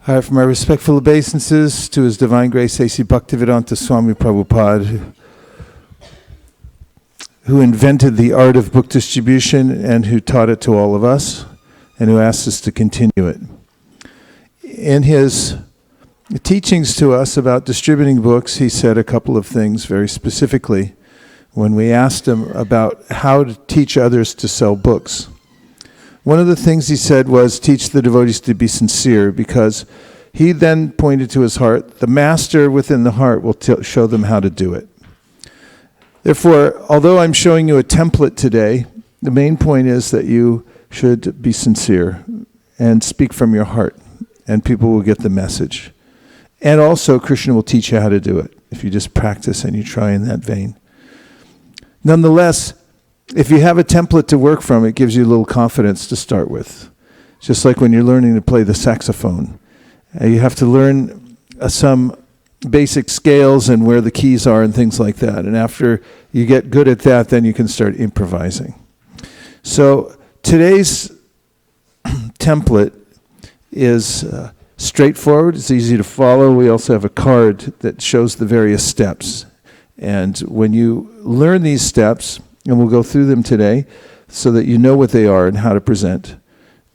I have my respectful obeisances to His Divine Grace A.C. Bhaktivedanta Swami Prabhupada, who invented the art of book distribution and who taught it to all of us and who asked us to continue it. In his teachings to us about distributing books, he said a couple of things very specifically when we asked him about how to teach others to sell books. One of the things he said was, teach the devotees to be sincere, because he then pointed to his heart. The master within the heart will show them how to do it. Therefore, although I'm showing you a template today, the main point is that you should be sincere and speak from your heart, and people will get the message. And also, Krishna will teach you how to do it if you just practice and you try in that vein. Nonetheless, if you have a template to work from, it gives you a little confidence to start with. Just like when you're learning to play the saxophone. You have to learn some basic scales and where the keys are and things like that. And after you get good at that, then you can start improvising. So today's template is straightforward. It's easy to follow. We also have a card that shows the various steps. And when you learn these steps, and we'll go through them today so that you know what they are and how to present,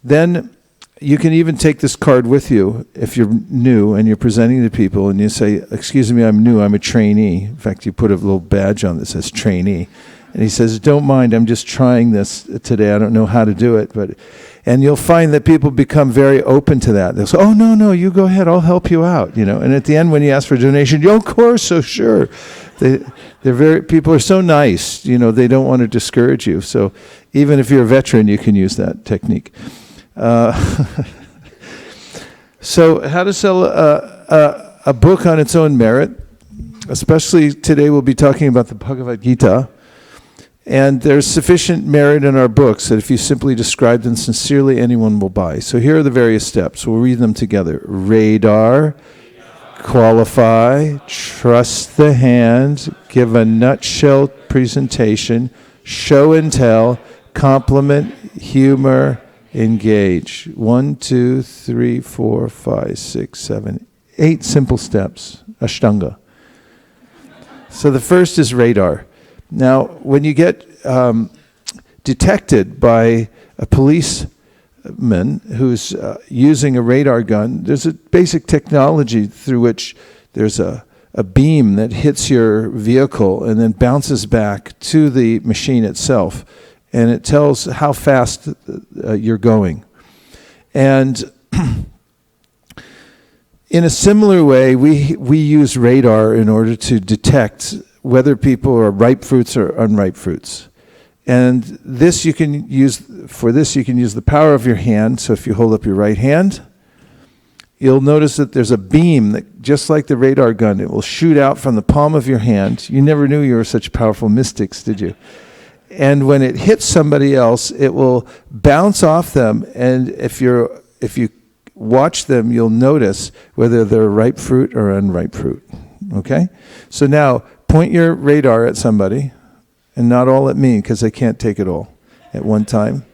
then you can even take this card with you if you're new and you're presenting to people and you say, excuse me, I'm new, I'm a trainee. In fact, you put a little badge on that says trainee. And he says, don't mind, I'm just trying this today. I don't know how to do it. And you'll find that people become very open to that. They'll say, oh, no, you go ahead, I'll help you out. And at the end, when you ask for a donation, of course, so sure. People are so nice, they don't want to discourage you. So even if you're a veteran, you can use that technique. So how to sell a book on its own merit, especially today we'll be talking about the Bhagavad Gita. And there's sufficient merit in our books that if you simply describe them sincerely, anyone will buy. So here are the various steps. We'll read them together. Radar, qualify, trust the hand, give a nutshell presentation, show and tell, compliment, humor, engage. 1, 2, 3, 4, 5, 6, 7, 8 simple steps. Ashtanga. So the first is radar. Now, when you get detected by a policeman who's using a radar gun, there's a basic technology through which there's a beam that hits your vehicle and then bounces back to the machine itself. And it tells how fast you're going. And in a similar way, we use radar in order to detect whether people are ripe fruits or unripe fruits. And this you can use the power of your hand. So if you hold up your right hand, you'll notice that there's a beam that, just like the radar gun, it will shoot out from the palm of your hand. You never knew you were such powerful mystics, did you? And when it hits somebody else, it will bounce off them. And if you watch them, you'll notice whether they're ripe fruit or unripe fruit. Okay? So now, point your radar at somebody, and not all at me, because I can't take it all at one time.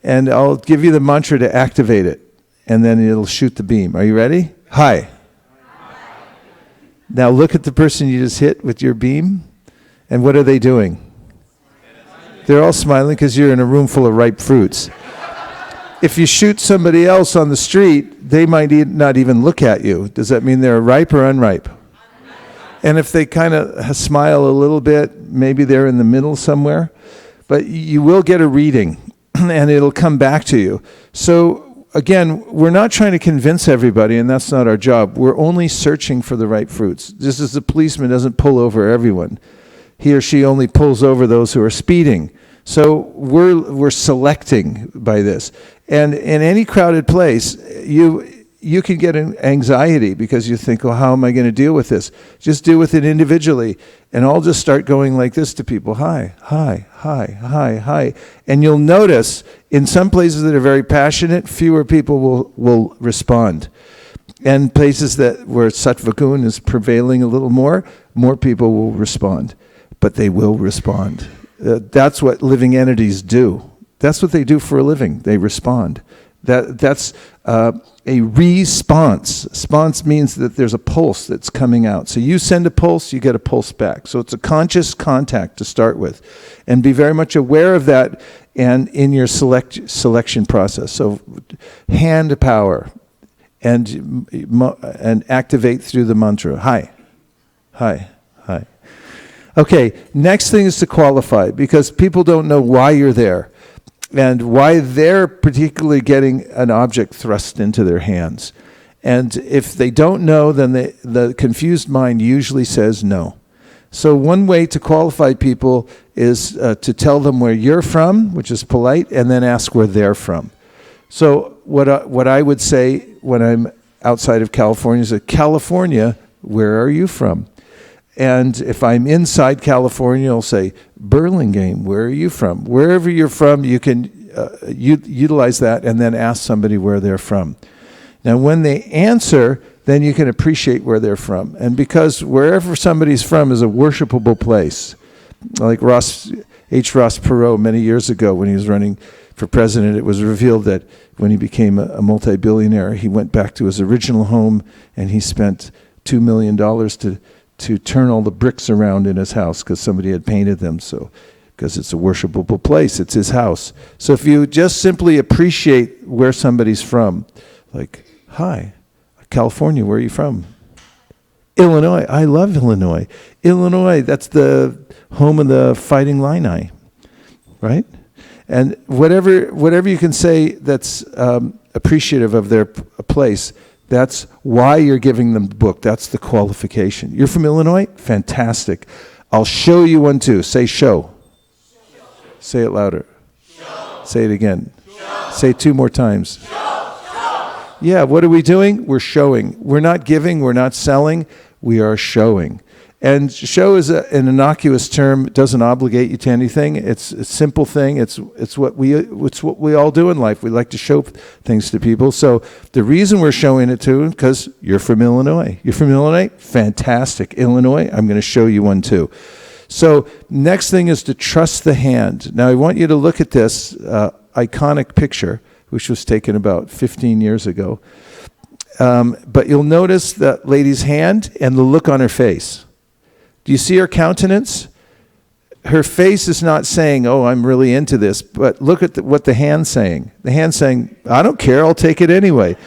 And I'll give you the mantra to activate it, and then it'll shoot the beam. Are you ready? Hi. Now look at the person you just hit with your beam, and what are they doing? They're all smiling because you're in a room full of ripe fruits. If you shoot somebody else on the street, they might not even look at you. Does that mean they're ripe or unripe? And if they kind of smile a little bit, maybe they're in the middle somewhere. But you will get a reading, and it'll come back to you. So, again, we're not trying to convince everybody, and that's not our job. We're only searching for the ripe fruits. Just as the policeman doesn't pull over everyone. He or she only pulls over those who are speeding. So we're selecting by this. And in any crowded place, you can get an anxiety because you think, well, how am I going to deal with this? Just deal with it individually. And I'll just start going like this to people. Hi, hi, hi, hi, hi. And you'll notice in some places that are very passionate, fewer people will respond. And places where Sattva Gun is prevailing a little more people will respond. But they will respond. That's what living entities do. That's what they do for a living. They respond. That's a response. Response means that there's a pulse that's coming out. So you send a pulse, you get a pulse back. So it's a conscious contact to start with. And be very much aware of that and in your selection process. So hand power and activate through the mantra. Hi, hi, hi. Okay, next thing is to qualify, because people don't know why you're there and why they're particularly getting an object thrust into their hands. And if they don't know, then the confused mind usually says no. So one way to qualify people is to tell them where you're from, which is polite, and then ask where they're from. So what I would say when I'm outside of California is, California, where are you from? And if I'm inside California, I'll say, Burlingame, where are you from? Wherever you're from, you can utilize that and then ask somebody where they're from. Now, when they answer, then you can appreciate where they're from. And because wherever somebody's from is a worshipable place, like H. Ross Perot many years ago when he was running for president, it was revealed that when he became a multi-billionaire, he went back to his original home and he spent $2 million to turn all the bricks around in his house because somebody had painted them. So, because it's a worshipable place, it's his house. So if you just simply appreciate where somebody's from, like, hi, California, where are you from? Illinois, I love Illinois. Illinois, that's the home of the Fighting Illini, right? And whatever you can say that's appreciative of their place, that's why you're giving them the book. That's the qualification. You're from Illinois? Fantastic. I'll show you one too. Say show. Say it louder. Show. Say it again. Show. Say it 2 more times. Show. Yeah, what are we doing? We're showing. We're not giving. We're not selling. We are showing. And show is an innocuous term. It doesn't obligate you to anything. It's a simple thing. It's what we all do in life. We like to show things to people. So the reason we're showing it to, because you're from Illinois. You're from Illinois? Fantastic. Illinois, I'm going to show you one too. So next thing is to trust the hand. Now I want you to look at this iconic picture, which was taken about 15 years ago. But you'll notice that lady's hand and the look on her face. Do you see her countenance? Her face is not saying, oh, I'm really into this, but look at what the hand's saying. The hand's saying, I don't care, I'll take it anyway.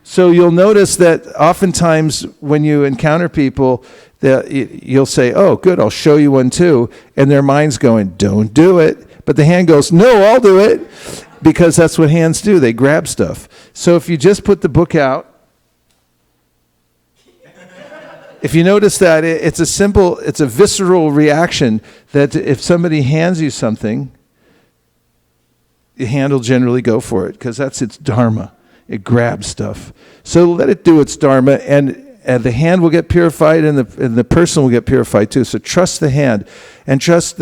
So you'll notice that oftentimes when you encounter people, that you'll say, oh, good, I'll show you one too. And their mind's going, don't do it. But the hand goes, no, I'll do it. Because that's what hands do. They grab stuff. So if you just put the book out, if you notice that it's a visceral reaction that if somebody hands you something, the hand will generally go for it because that's its dharma. It grabs stuff. So let it do its dharma, and the hand will get purified, and the person will get purified too. So trust the hand, and trust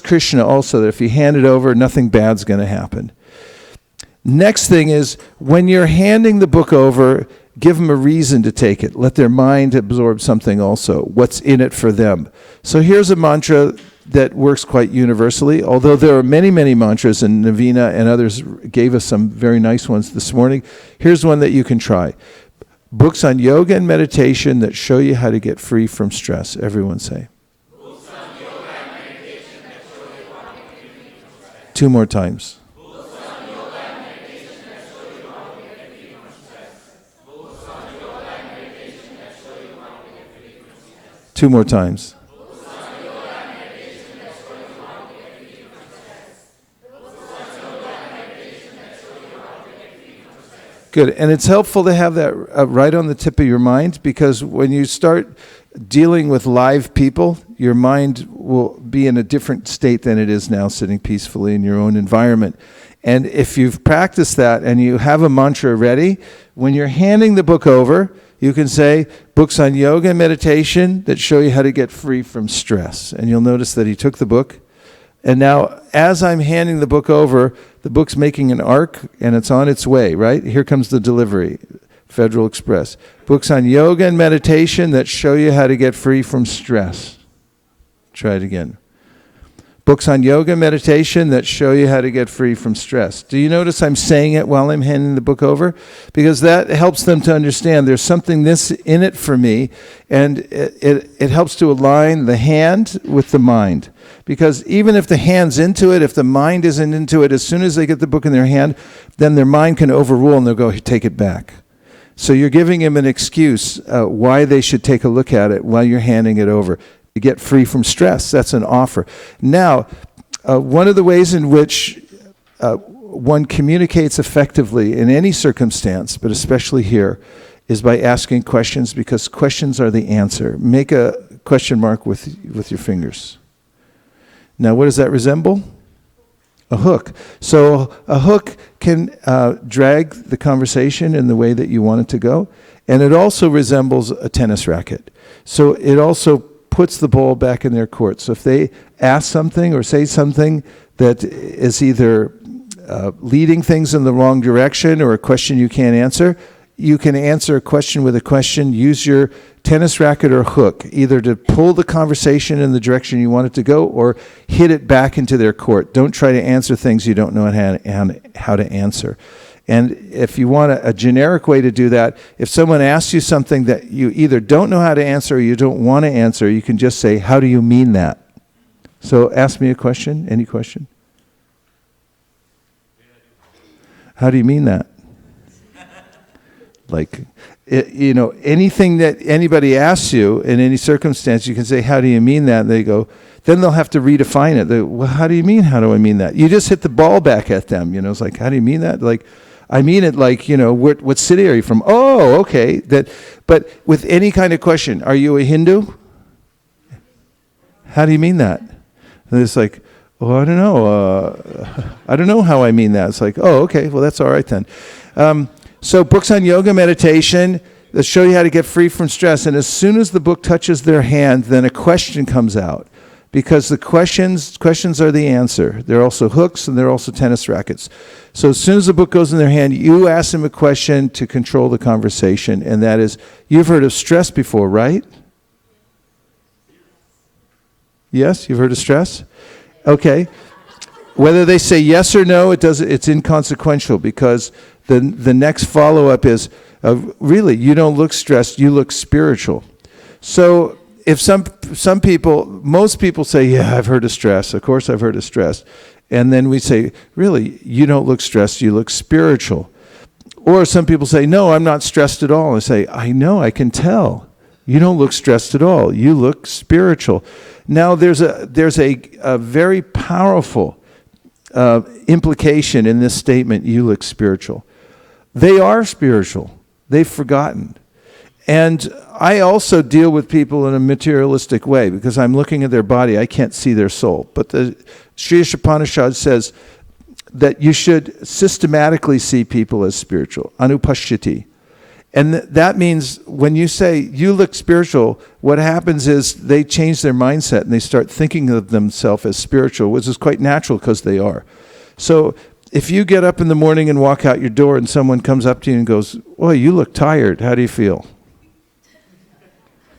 Krishna also, that if you hand it over, nothing bad's going to happen. Next thing is, when you're handing the book over, give them a reason to take it. Let their mind absorb something also. What's in it for them? So here's a mantra that works quite universally, although there are many, many mantras, and Navina and others gave us some very nice ones this morning. Here's one that you can try. Books on yoga and meditation that show you how to get free from stress. Everyone say. Books on yoga and meditation that show you how to get free from stress. 2 more times. Books on yoga and meditation that show you how to get free from stress. Books on yoga and meditation that show you how to get free from stress. 2 more times. Books on yoga and meditation that show you how to get free from stress. Books on yoga and meditation that show you how to get free from stress. Good, and it's helpful to have that right on the tip of your mind, because when you start dealing with live people, your mind will be in a different state than it is now, sitting peacefully in your own environment. And if you've practiced that and you have a mantra ready, when you're handing the book over, you can say, books on yoga and meditation that show you how to get free from stress. And you'll notice that he took the book. And now, as I'm handing the book over, the book's making an arc, and it's on its way, right? Here comes the delivery, Federal Express. Books on yoga and meditation that show you how to get free from stress. Try it again. books on yoga, meditation that show you how to get free from stress. Do you notice I'm saying it while I'm handing the book over? Because that helps them to understand there's something this in it for me, and it helps to align the hand with the mind. Because even if the hand's into it, if the mind isn't into it, as soon as they get the book in their hand, then their mind can overrule and they'll go, take it back. So you're giving them an excuse why they should take a look at it while you're handing it over. To get free from stress. That's an offer. Now, one of the ways in which one communicates effectively in any circumstance, but especially here, is by asking questions, because questions are the answer. Make a question mark with your fingers. Now, what does that resemble? A hook. So a hook can drag the conversation in the way that you want it to go, and it also resembles a tennis racket. So it also puts the ball back in their court. So if they ask something or say something that is either leading things in the wrong direction or a question you can't answer, you can answer a question with a question. Use your tennis racket or hook, either to pull the conversation in the direction you want it to go or hit it back into their court. Don't try to answer things you don't know how to answer. And if you want a generic way to do that, if someone asks you something that you either don't know how to answer or you don't want to answer, you can just say, how do you mean that? So ask me a question. Any question? How do you mean that? Anything that anybody asks you in any circumstance, you can say, how do you mean that? And they go, then they'll have to redefine it. They go, well, how do you mean, how do I mean that? You just hit the ball back at them. It's like, how do you mean that? Like, I mean it like, what city are you from? Oh, okay. But with any kind of question, are you a Hindu? How do you mean that? And it's like, oh, I don't know. I don't know how I mean that. It's like, oh, okay. Well, that's all right then. So books on yoga, meditation that show you how to get free from stress. And as soon as the book touches their hand, then a question comes out. Because the questions are the answer. They're also hooks and they're also tennis rackets. So as soon as the book goes in their hand, you ask them a question to control the conversation. And that is, you've heard of stress before, right? Yes, you've heard of stress? Okay. Whether they say yes or no, it's inconsequential, because the next follow-up is, really, you don't look stressed, you look spiritual. So if most people say, yeah, I've heard of stress. Of course I've heard of stress. And then we say, really, you don't look stressed, you look spiritual. Or some people say, no, I'm not stressed at all. I say, I know, I can tell. You don't look stressed at all. You look spiritual. Now, there's a very powerful implication in this statement, you look spiritual. They are spiritual. They've forgotten. And I also deal with people in a materialistic way, because I'm looking at their body. I can't see their soul. But the Sri Upanishad says that you should systematically see people as spiritual, anupashyati. And that means when you say you look spiritual, what happens is they change their mindset and they start thinking of themselves as spiritual, which is quite natural because they are. So if you get up in the morning and walk out your door and someone comes up to you and goes, "Well, you look tired. How do you feel?"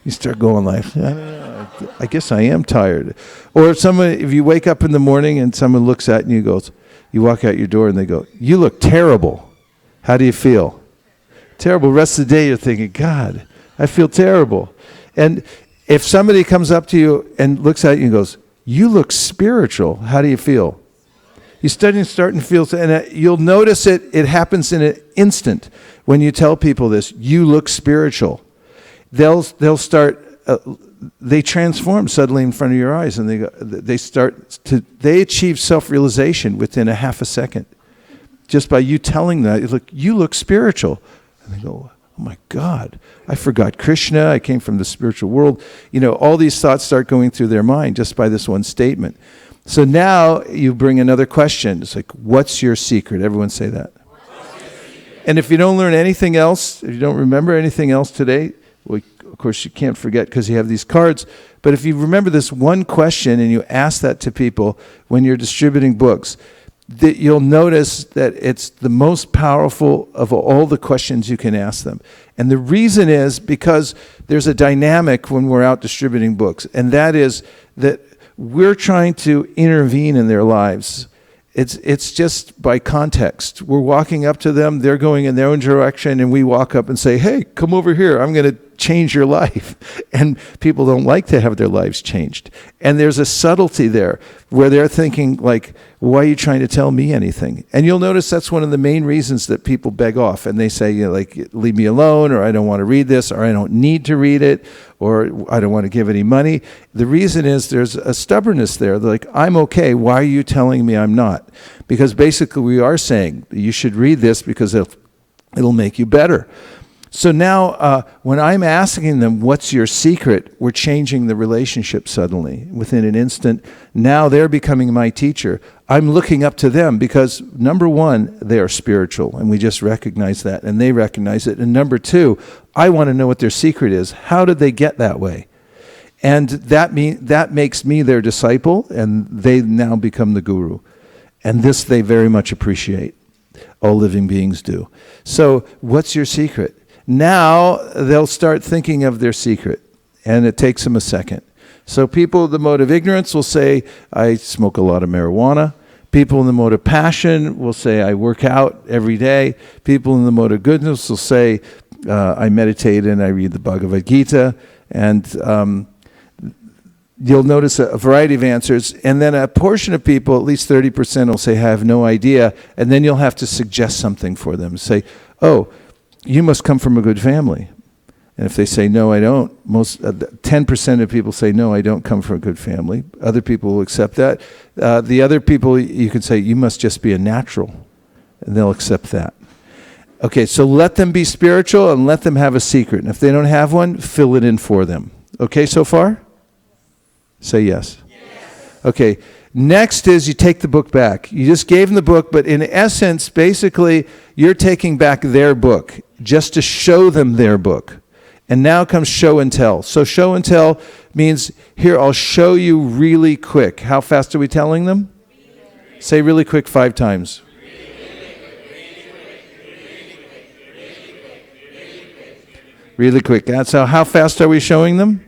You start going like, I don't know, I guess I am tired. Or if you wake up in the morning and someone looks at you and goes, you walk out your door and they go, "You look terrible. How do you feel?" Terrible. The rest of the day you're thinking, God, I feel terrible. And if somebody comes up to you and looks at you and goes, "You look spiritual. How do you feel?" You start to feel, and you'll notice it happens in an instant when you tell people this, you look spiritual. They'll start, they transform suddenly in front of your eyes, and they achieve self-realization within a half a second. Just by you telling that, you look spiritual. And they go, "Oh my God, I forgot Krishna, I came from the spiritual world." All these thoughts start going through their mind just by this one statement. So now you bring another question. It's like, what's your secret? Everyone say that. And if you don't learn anything else, if you don't remember anything else today, well, of course you can't forget because you have these cards. But if you remember this one question and you ask that to people when you're distributing books, that you'll notice that it's the most powerful of all the questions you can ask them. And the reason is because there's a dynamic when we're out distributing books, and that is that we're trying to intervene in their lives. It's just by context. We're walking up to them, they're going in their own direction, and we walk up and say, hey, come over here, I'm going to change your life. And people don't like to have their lives changed. And there's a subtlety there where they're thinking like, why are you trying to tell me anything? And you'll notice that's one of the main reasons that people beg off. And they say, like, leave me alone, or I don't want to read this, or I don't need to read it, or I don't want to give any money. The reason is there's a stubbornness there. They're like, I'm okay. Why are you telling me I'm not? Because basically we are saying you should read this because it'll make you better. So now when I'm asking them, what's your secret? We're changing the relationship suddenly within an instant. Now they're becoming my teacher. I'm looking up to them because, number one, they are spiritual, and we just recognize that, and they recognize it. And number two, I want to know what their secret is. How did they get that way? And that makes me their disciple, and they now become the guru. And this they very much appreciate. All living beings do. So what's your secret? Now they'll start thinking of their secret, and it takes them a second. So people in the mode of ignorance will say, I smoke a lot of marijuana. People in the mode of passion will say, I work out every day. People in the mode of goodness will say, I meditate and I read the Bhagavad Gita. And you'll notice a variety of answers. And then a portion of people, at least 30%, will say, I have no idea. And then you'll have to suggest something for them. Say, oh, you must come from a good family. And if they say, no, I don't, 10% of people say, no, I don't come from a good family. Other people will accept that. The other people, you can say, you must just be a natural. And they'll accept that. Okay, so let them be spiritual and let them have a secret. And if they don't have one, fill it in for them. Okay so far? Say yes. Yes. Okay. Next is you take the book back. You just gave them the book, but in essence, basically, you're taking back their book just to show them their book. And now comes show and tell. So show and tell means, here, I'll show you really quick. How fast are we telling them? Say really quick 5 times. Really quick. That's how fast are we showing them?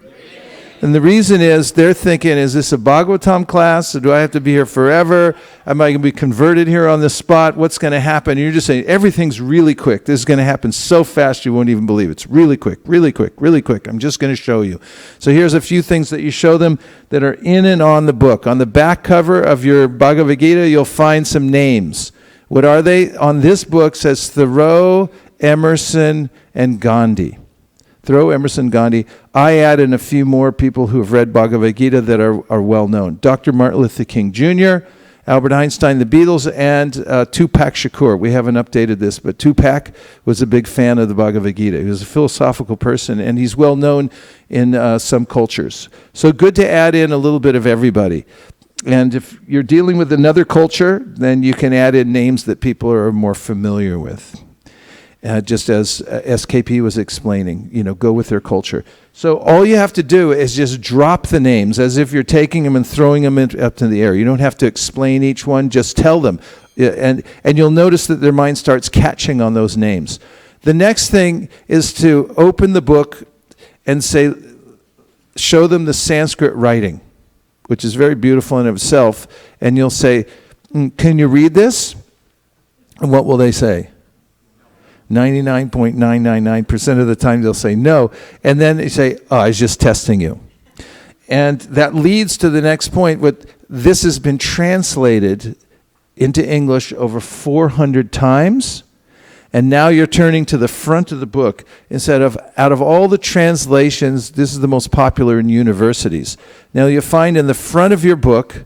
And the reason is they're thinking, is this a Bhagavatam class? Or do I have to be here forever? Am I going to be converted here on the spot? What's going to happen? And you're just saying, everything's really quick. This is going to happen so fast you won't even believe it. It's really quick, really quick, really quick. I'm just going to show you. So here's a few things that you show them that are in and on the book. On the back cover of your Bhagavad Gita, you'll find some names. What are they? On this book says Thoreau, Emerson, and Gandhi. Thoreau, Emerson, Gandhi. I add in a few more people who have read Bhagavad Gita that are well known. Dr. Martin Luther King Jr., Albert Einstein, the Beatles, and Tupac Shakur. We haven't updated this, but Tupac was a big fan of the Bhagavad Gita. He was a philosophical person, and he's well known in some cultures. So good to add in a little bit of everybody. And if you're dealing with another culture, then you can add in names that people are more familiar with. Just as SKP was explaining, go with their culture. So all you have to do is just drop the names as if you're taking them and throwing them up in the air. You don't have to explain each one, just tell them. And you'll notice that their mind starts catching on those names. The next thing is to open the book and show them the Sanskrit writing, which is very beautiful in itself. And you'll say, can you read this? And what will they say? 99.999% of the time they'll say no. And then they say, I was just testing you. And that leads to the next point. This has been translated into English over 400 times. And now you're turning to the front of the book. Out of all the translations, this is the most popular in universities. Now you find in the front of your book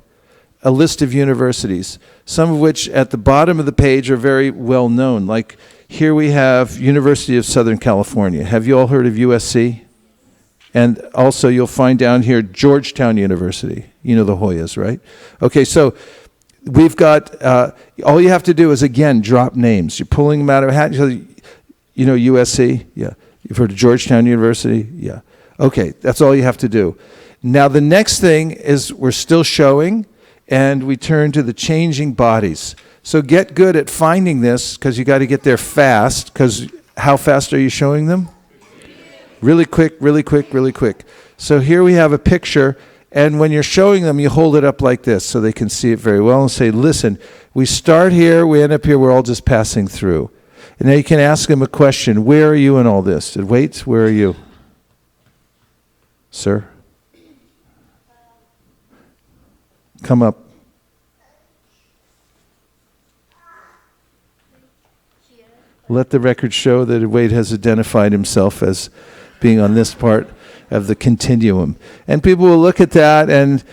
a list of universities, some of which at the bottom of the page are very well known. Like here we have University of Southern California. Have you all heard of USC? And also you'll find down here Georgetown University. You know the Hoyas, right? Okay, so we've got, all you have to do is, again, drop names. You're pulling them out of a hat. You know USC? Yeah. You've heard of Georgetown University? Yeah. Okay, that's all you have to do. Now the next thing is we're still showing, and we turn to the changing bodies. So get good at finding this, because you got to get there fast, because how fast are you showing them? Really quick, really quick, really quick. So here we have a picture, And when you're showing them, you hold it up like this so they can see it very well and say, listen, we start here, we end up here, we're all just passing through. And now you can ask them a question. Where are you in all this? Wait, where are you? Sir? Come up. Let the record show that Wade has identified himself as being on this part of the continuum. And people will look at that and,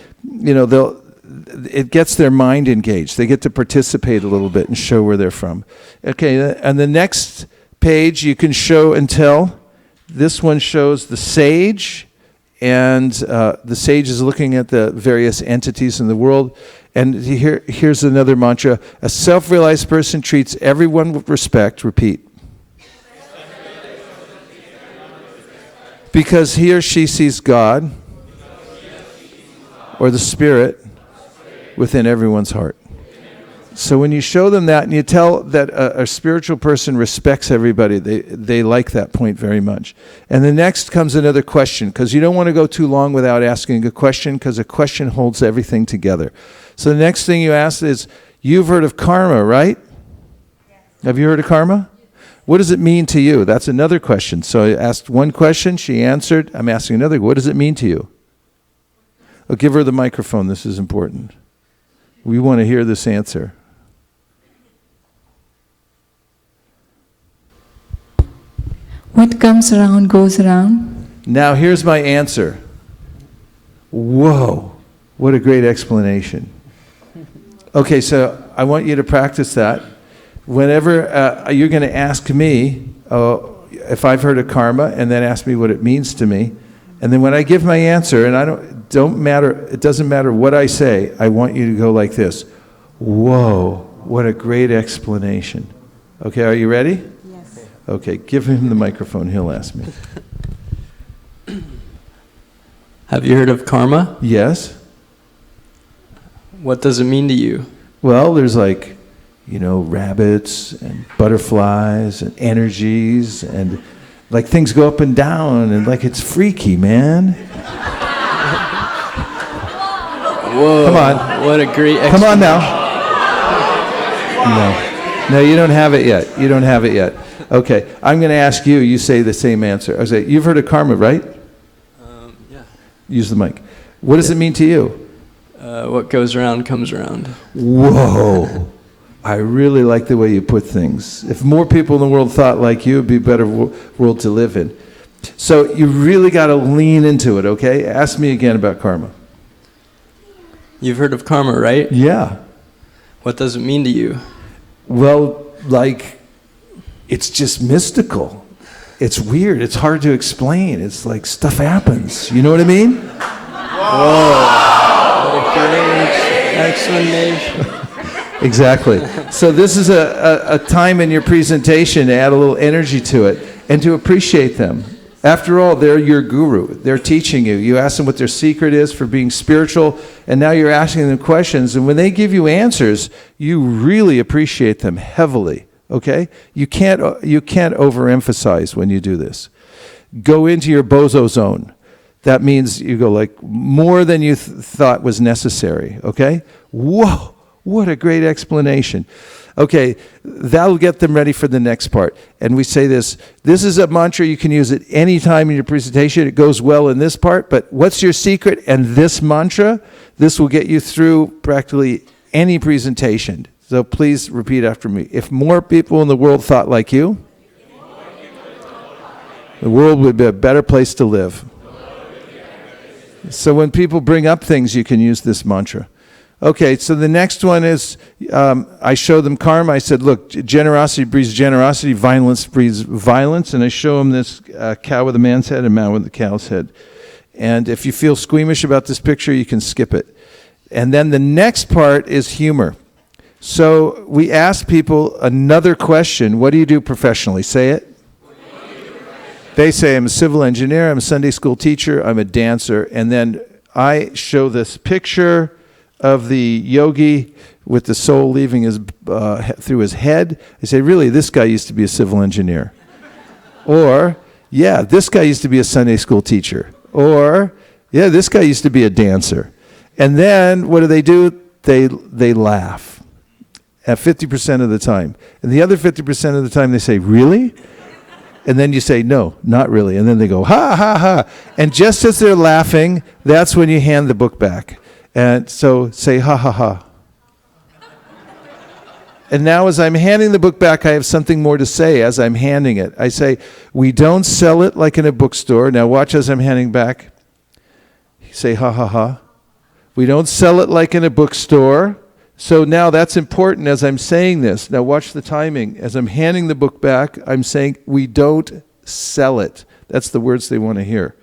it gets their mind engaged. They get to participate a little bit and show where they're from. Okay, and the next page you can show and tell. This one shows the sage, and the sage is looking at the various entities in the world. And here's another mantra. A self-realized person treats everyone with respect. Repeat. Because he or she sees God or the Spirit within everyone's heart. So when you show them that and you tell that a spiritual person respects everybody, they like that point very much. And the next comes another question, because you don't want to go too long without asking a question, because a question holds everything together. So the next thing you ask is, you've heard of karma, right? Yes. Have you heard of karma? What does it mean to you? That's another question. So I asked one question, she answered. I'm asking another. What does it mean to you? Oh, give her the microphone. This is important. We want to hear this answer. What comes around goes around. Now here's my answer. Whoa, what a great explanation. Okay, so I want you to practice that. Whenever you're going to ask me if I've heard of karma, and then ask me what it means to me, and then when I give my answer, and it doesn't matter what I say, I want you to go like this. Whoa, what a great explanation. Okay, are you ready? Yes. Okay, give him the microphone, he'll ask me. Have you heard of karma? Yes. What does it mean to you? Well, there's rabbits and butterflies and energies, and things go up and down, and it's freaky, man. Whoa. Come on. What a great explanation. Come on now. No, you don't have it yet. You don't have it yet. Okay, I'm going to ask you. You say the same answer. I say, you've heard of karma, right? Yeah. Use the mic. What does it mean to you? What goes around comes around. Whoa. I really like the way you put things. If more people in the world thought like you, it'd be a better world to live in. So you really got to lean into it, okay? Ask me again about karma. You've heard of karma, right? Yeah. What does it mean to you? Well, it's just mystical. It's weird. It's hard to explain. It's like stuff happens. You know what I mean? Whoa. What a great explanation. Exactly. So this is a time in your presentation to add a little energy to it and to appreciate them. After all, they're your guru. They're teaching you. You ask them what their secret is for being spiritual, and now you're asking them questions. And when they give you answers, you really appreciate them heavily. Okay? You can't overemphasize when you do this. Go into your bozo zone. That means you go more than you thought was necessary. Okay? Whoa! What a great explanation. Okay, that'll get them ready for the next part. And we say this is a mantra you can use at any time in your presentation. It goes well in this part, but what's your secret? And this mantra, this will get you through practically any presentation. So please repeat after me. If more people in the world thought like you, the world would be a better place to live. So when people bring up things, you can use this mantra. Okay, so the next one is, I show them karma. I said, look, generosity breeds generosity, violence breeds violence. And I show them this cow with a man's head and a man with a cow's head. And if you feel squeamish about this picture, you can skip it. And then the next part is humor. So we ask people another question. What do you do professionally? Say it. They say, I'm a civil engineer, I'm a Sunday school teacher, I'm a dancer. And then I show this picture of the yogi with the soul leaving his through his head. I say, really, this guy used to be a civil engineer. Or, yeah, this guy used to be a Sunday school teacher. Or, Yeah, this guy used to be a dancer. And then what do? They laugh at 50% of the time. And the other 50% of the time they say, really? And then you say, no, not really. And then they go, ha, ha, ha. And just as they're laughing, that's when you hand the book back. And so say, ha, ha, ha. And now as I'm handing the book back, I have something more to say as I'm handing it. I say, we don't sell it like in a bookstore. Now watch as I'm handing back. Say, ha, ha, ha. We don't sell it like in a bookstore. So now that's important as I'm saying this. Now watch the timing. As I'm handing the book back, I'm saying, we don't sell it. That's the words they want to hear.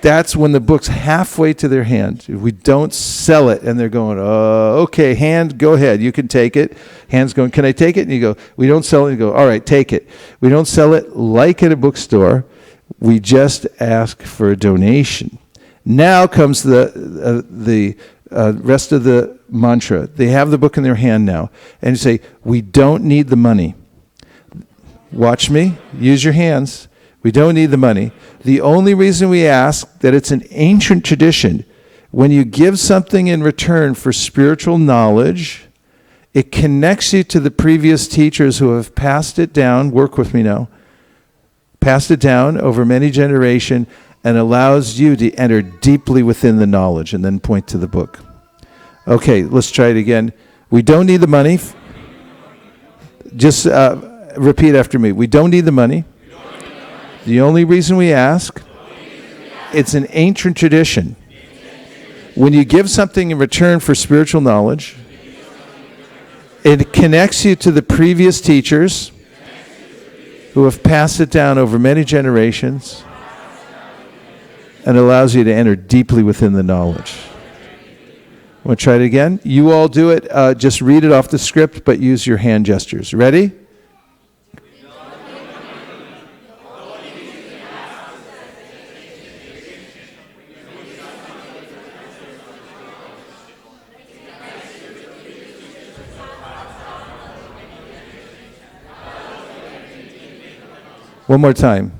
That's when the book's halfway to their hand. We don't sell it. And they're going, okay, hand, go ahead. You can take it. Hand's going, can I take it? And you go, we don't sell it. And you go, all right, take it. We don't sell it like at a bookstore. We just ask for a donation. Now comes the rest of the mantra. They have the book in their hand now. And you say, we don't need the money. Watch me. Use your hands. We don't need the money. The only reason we ask that it's an ancient tradition. When you give something in return for spiritual knowledge, it connects you to the previous teachers who have passed it down. Work with me now. Passed it down over many generations and allows you to enter deeply within the knowledge, and then point to the book. Okay, let's try it again. We don't need the money. Just repeat after me. We don't need the money. The only reason we ask, it's an ancient tradition. When you give something in return for spiritual knowledge, it connects you to the previous teachers who have passed it down over many generations and allows you to enter deeply within the knowledge. Want to try it again? You all do it. Just read it off the script, but use your hand gestures. Ready? One more time.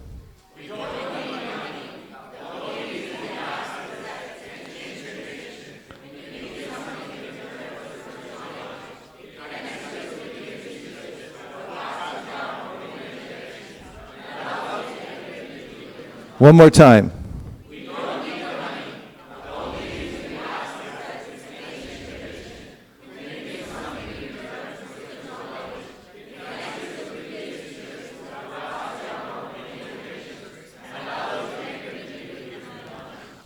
One more time.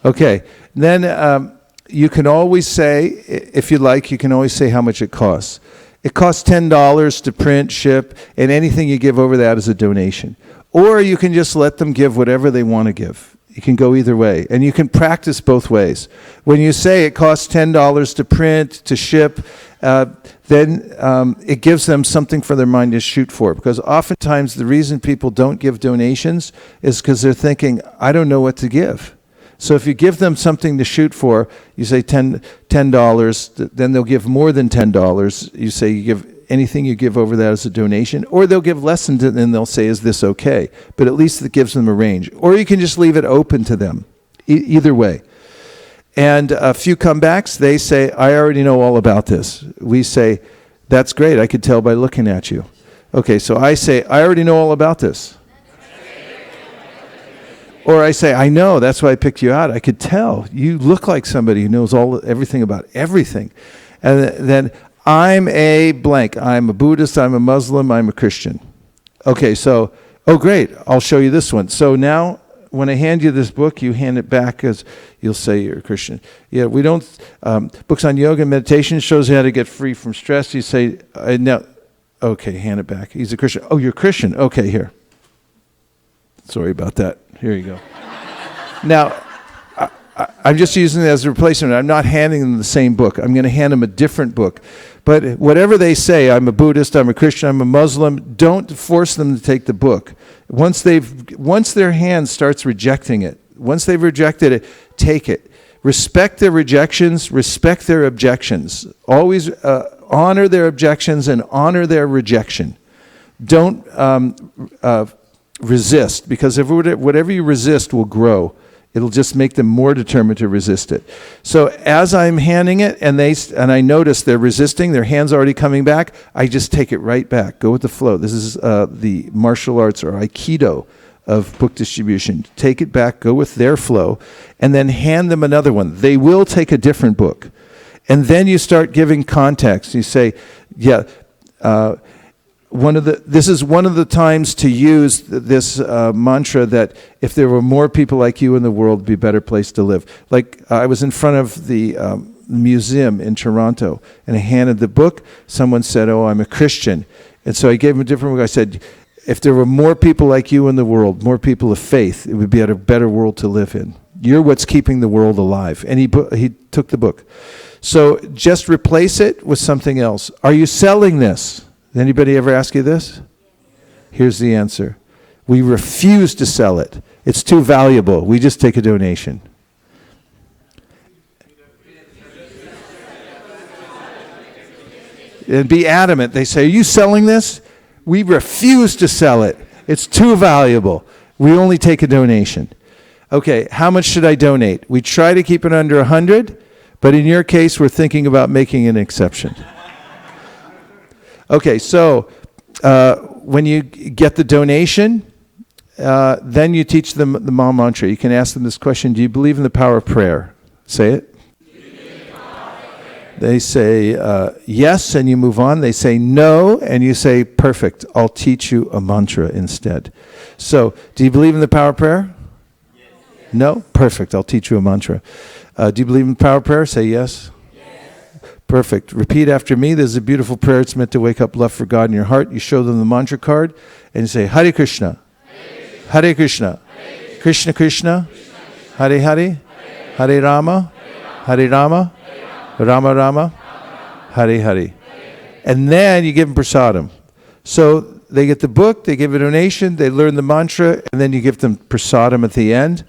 Okay, then you can always say, if you like, you can always say how much it costs. It costs $10 to print, ship, and anything you give over that is a donation. Or you can just let them give whatever they want to give. You can go either way, and you can practice both ways. When you say it costs $10 to print, to ship, then it gives them something for their mind to shoot for. Because oftentimes the reason people don't give donations is because they're thinking, I don't know what to give. So if you give them something to shoot for, you say $10, then they'll give more than $10. You say you give anything you give over that as a donation, or they'll give less and then they'll say, is this okay? But at least it gives them a range. Or you can just leave it open to them, either way. And a few comebacks, they say, I already know all about this. We say, that's great, I could tell by looking at you. Okay, so I say, I already know all about this. Or I say, I know, that's why I picked you out. I could tell. You look like somebody who knows everything about everything. And then I'm a blank. I'm a Buddhist, I'm a Muslim, I'm a Christian. Okay, so, oh great, I'll show you this one. So now, when I hand you this book, you hand it back as you'll say you're a Christian. Yeah, we don't, books on yoga and meditation shows you how to get free from stress. You say, no, okay, hand it back. He's a Christian. Oh, you're a Christian. Okay, here. Sorry about that. Here you go. Now, I'm just using it as a replacement. I'm not handing them the same book. I'm going to hand them a different book. But whatever they say, I'm a Buddhist, I'm a Christian, I'm a Muslim, don't force them to take the book. Once their hand starts rejecting it, once they've rejected it, take it. Respect their rejections, respect their objections. Always honor their objections and honor their rejection. Don't resist, because whatever you resist will grow It'll just make them more determined to resist it. So as I'm handing it, and I notice they're resisting, their hand's already coming back, I just take it right back. Go with the flow. This is the martial arts or Aikido of book distribution. Take it back, go with their flow, and then hand them another one. They will take a different book. And then you start giving context. You say, this is one of the times to use this mantra that if there were more people like you in the world, it'd be a better place to live. Like I was in front of the museum in Toronto, and I handed the book. Someone said, "Oh, I'm a Christian," and so I gave him a different book. I said, "If there were more people like you in the world, more people of faith, it would be a better world to live in. You're what's keeping the world alive." And he took the book. So just replace it with something else. Are you selling this? Anybody ever ask you this? Here's the answer. We refuse to sell it. It's too valuable. We just take a donation. And be adamant. They say, "Are you selling this?" We refuse to sell it. It's too valuable. We only take a donation. Okay, how much should I donate? We try to keep it under 100, but in your case, we're thinking about making an exception. Okay, so when you get the donation, then you teach them the Maha Mantra. You can ask them this question: do you believe in the power of prayer? Say it. They say yes, and you move on. They say no, and you say, perfect, I'll teach you a mantra instead. So, do you believe in the power of prayer? Yes. No? Perfect, I'll teach you a mantra. Do you believe in the power of prayer? Say yes. Perfect. Repeat after me. This is a beautiful prayer. It's meant to wake up love for God in your heart. You show them the mantra card and you say, Hare Krishna. Hare Krishna. Krishna Krishna. Hare Hare. Hare Rama. Hare Rama. Rama Rama. Hare Hare. And then you give them prasadam. So they get the book, they give a donation, they learn the mantra, and then you give them prasadam at the end.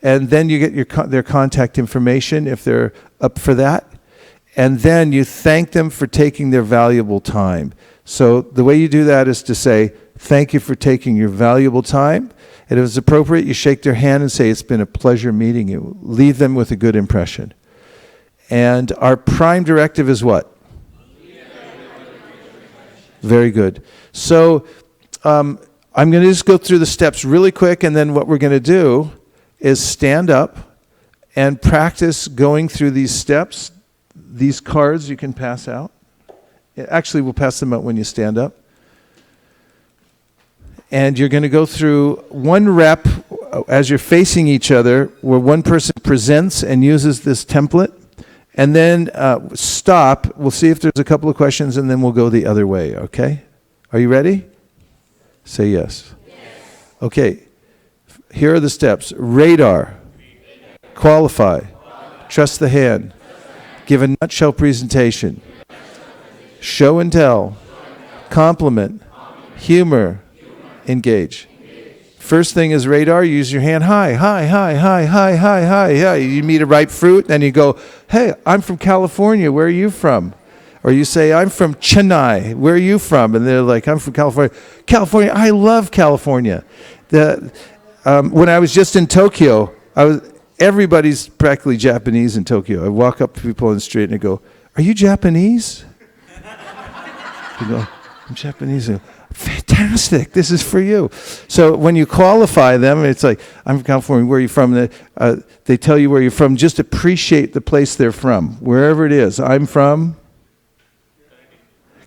And then you get their contact information if they're up for that. And then you thank them for taking their valuable time. So the way you do that is to say, thank you for taking your valuable time. And if it's appropriate, you shake their hand and say, it's been a pleasure meeting you. Leave them with a good impression. And our prime directive is what? Very good. So I'm going to just go through the steps really quick, and then what we're going to do is stand up and practice going through these steps. These cards you can pass out. Actually, we'll pass them out when you stand up. And you're going to go through one rep as you're facing each other, where one person presents and uses this template. And then stop. We'll see if there's a couple of questions, and then we'll go the other way, okay? Are you ready? Say yes. Yes. Okay. Here are the steps. Radar. Qualify. Trust the hand. Give a nutshell presentation. Show and tell. Compliment. Humor. Engage. First thing is radar. Use your hand. Hi, hi, hi, hi, hi, hi, hi, hi. You meet a ripe fruit, then you go, hey, I'm from California. Where are you from? Or you say, I'm from Chennai. Where are you from? And they're like, I'm from California. California, I love California. When I was just in Tokyo, everybody's practically Japanese in Tokyo. I walk up to people on the street and I go, are you Japanese? They go, I'm Japanese. I go, fantastic, this is for you. So when you qualify them, it's like, I'm from California, where are you from? They tell you where you're from. Just appreciate the place they're from, wherever it is. I'm from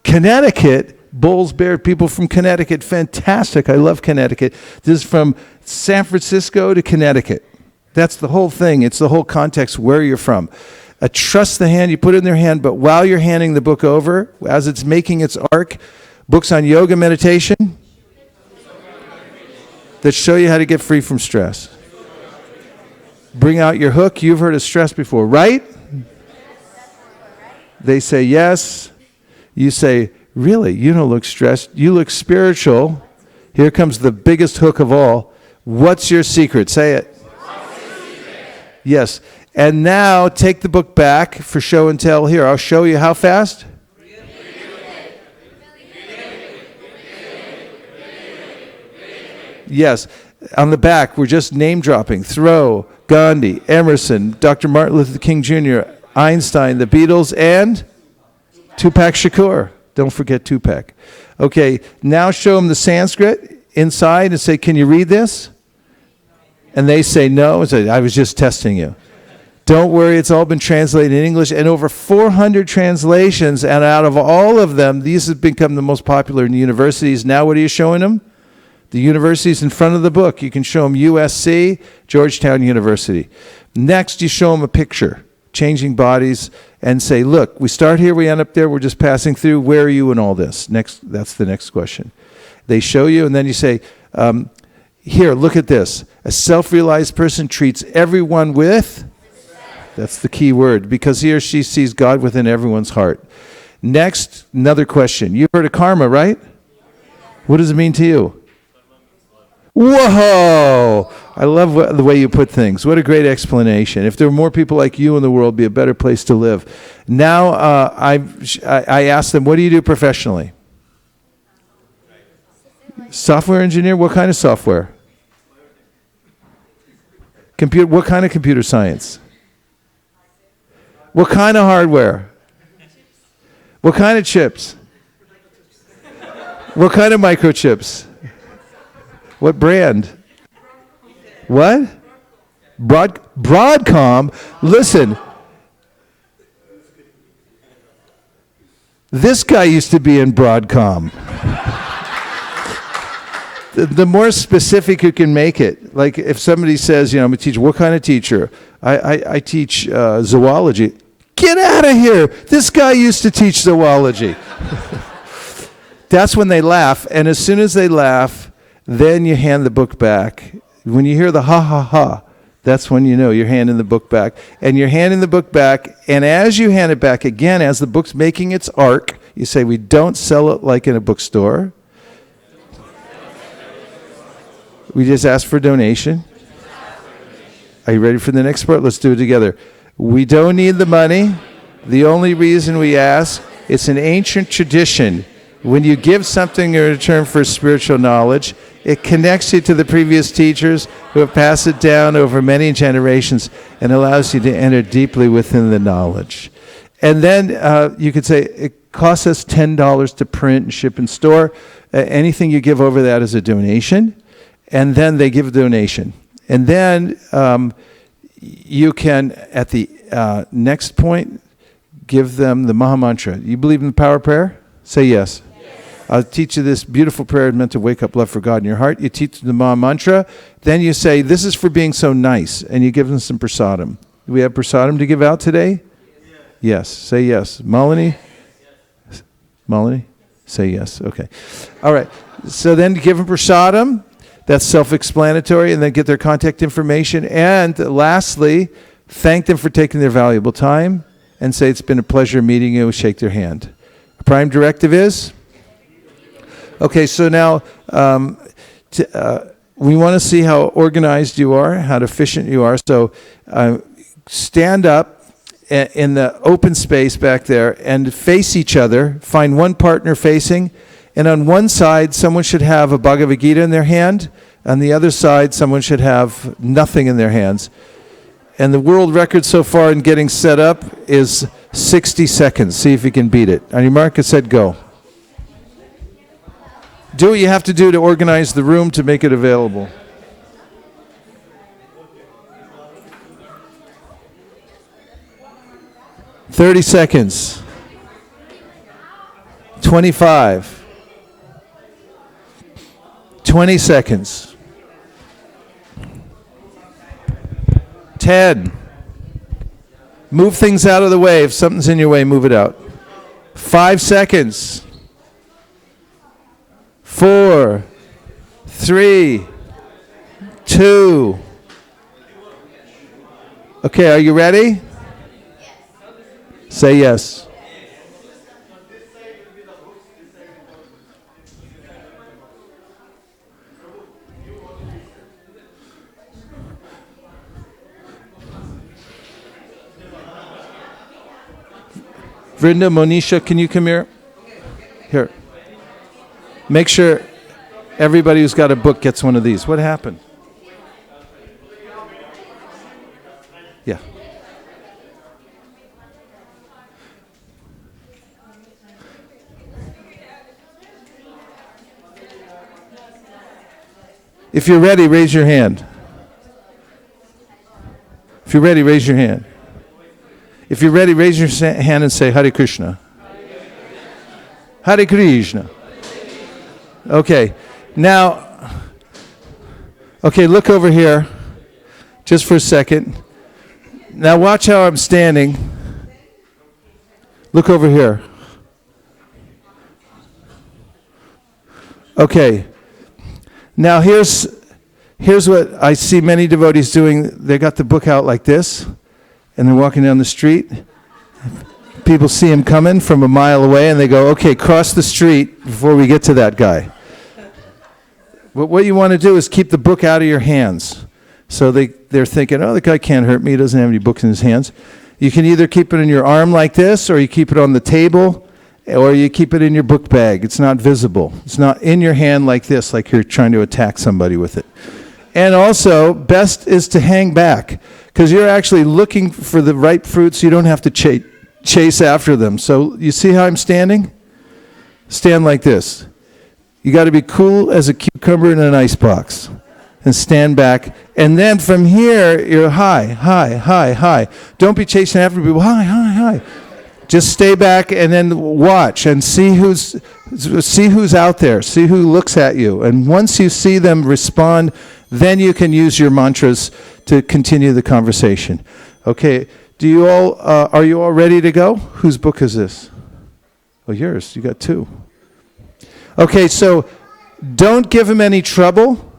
Connecticut. Bulls, Bears, people from Connecticut, fantastic. I love Connecticut. This is from San Francisco to Connecticut. That's the whole thing. It's the whole context where you're from. Trust the hand, you put it in their hand, but while you're handing the book over, as it's making its arc, books on yoga meditation that show you how to get free from stress. Bring out your hook. You've heard of stress before, right? They say yes. You say, really? You don't look stressed. You look spiritual. Here comes the biggest hook of all. What's your secret? Say it. Yes. And now take the book back for show and tell. Here, I'll show you how fast. Yes. On the back, we're just name dropping. Thoreau, Gandhi, Emerson, Dr. Martin Luther King Jr., Einstein, the Beatles, and Tupac Shakur. Don't forget Tupac. Okay, now show them the Sanskrit inside and say, can you read this? And they say no. Say, I was just testing you. Don't worry, it's all been translated in English, and over 400 translations, and out of all of them, these have become the most popular in the universities. Now what are you showing them? The universities in front of the book. You can show them USC, Georgetown University. Next, you show them a picture, changing bodies, and say, look, we start here, we end up there, we're just passing through. Where are you in all this? Next, that's the next question. They show you, and then you say, here, look at this. A self-realized person treats everyone with... That's the key word, because he or she sees God within everyone's heart. Next, another question. You've heard of karma, right? What does it mean to you? Whoa! I love the way you put things. What a great explanation. If there were more people like you in the world, it'd be a better place to live. Now, I asked them, what do you do professionally? Software engineer? What kind of software? What kind of computer science? What kind of hardware? What kind of chips? What kind of microchips? What brand? What? Broadcom? Listen. This guy used to be in Broadcom. The more specific you can make it, like if somebody says, I'm a teacher, what kind of teacher? I teach zoology. Get out of here. This guy used to teach zoology. That's when they laugh. And as soon as they laugh, then you hand the book back. When you hear the ha, ha, ha, that's when you know you're handing the book back. And you're handing the book back. And as you hand it back again, as the book's making its arc, you say, we don't sell it like in a bookstore. We just ask for a donation. Are you ready for the next part? Let's do it together. We don't need the money. The only reason we ask, it's an ancient tradition. When you give something in return for spiritual knowledge, it connects you to the previous teachers who have passed it down over many generations and allows you to enter deeply within the knowledge. And then you could say, it costs us $10 to print and ship and store. Anything you give over that is a donation. And then they give a donation. And then you can, at the next point, give them the Maha Mantra. You believe in the power of prayer? Say yes. I'll teach you this beautiful prayer meant to wake up love for God in your heart. You teach them the Maha Mantra. Then you say, this is for being so nice. And you give them some prasadam. Do we have prasadam to give out today? Yes. Say yes. Malini? Malini? Say yes. Okay. All right. So then give them prasadam. That's self-explanatory, and then get their contact information. And lastly, thank them for taking their valuable time and say, it's been a pleasure meeting you. Shake their hand. The prime directive is? Okay, so now we want to see how organized you are, how efficient you are. So stand up in the open space back there and face each other. Find one partner facing. And on one side, someone should have a Bhagavad Gita in their hand. On the other side, someone should have nothing in their hands. And the world record so far in getting set up is 60 seconds. See if you can beat it. On your mark, get set, go. Do what you have to do to organize the room to make it available. "30 seconds. 25. 20 seconds. 10. Move things out of the way. If something's in your way, move it out. 5 seconds. 4, 3, 2. Okay, are you ready? Say yes. Vrinda, Monisha, can you come here? Here. Make sure Everybody who's got a book gets one of these. What happened? Yeah. If you're ready, raise your hand. If you're ready, raise your hand. If you're ready, raise your hand and say Hare Krishna. Hare Krishna. Okay. Now, okay, look over here just for a second. Now watch how I'm standing. Look over here. Okay. Now here's what I see many devotees doing. They got the book out like this, and they're walking down the street. People see him coming from a mile away, and they go, okay, cross the street before we get to that guy. But what you want to do is keep the book out of your hands. So they're thinking, oh, the guy can't hurt me. He doesn't have any books in his hands. You can either keep it in your arm like this, or you keep it on the table, or you keep it in your book bag. It's not visible. It's not in your hand like this, like you're trying to attack somebody with it. And also, best is to hang back, because you're actually looking for the ripe fruits. You don't have to chase after them. So you see how I'm standing? Stand like this. You got to be cool as a cucumber in an icebox. And stand back. And then from here, you're high, high, high, high. Don't be chasing after people. High, high, high. Just stay back and then watch and see who's out there. See who looks at you. And once you see them respond, then you can use your mantras to continue the conversation. Okay. Are you all ready to go? Whose book is this? Oh, yours. You got two. Okay, so don't give them any trouble.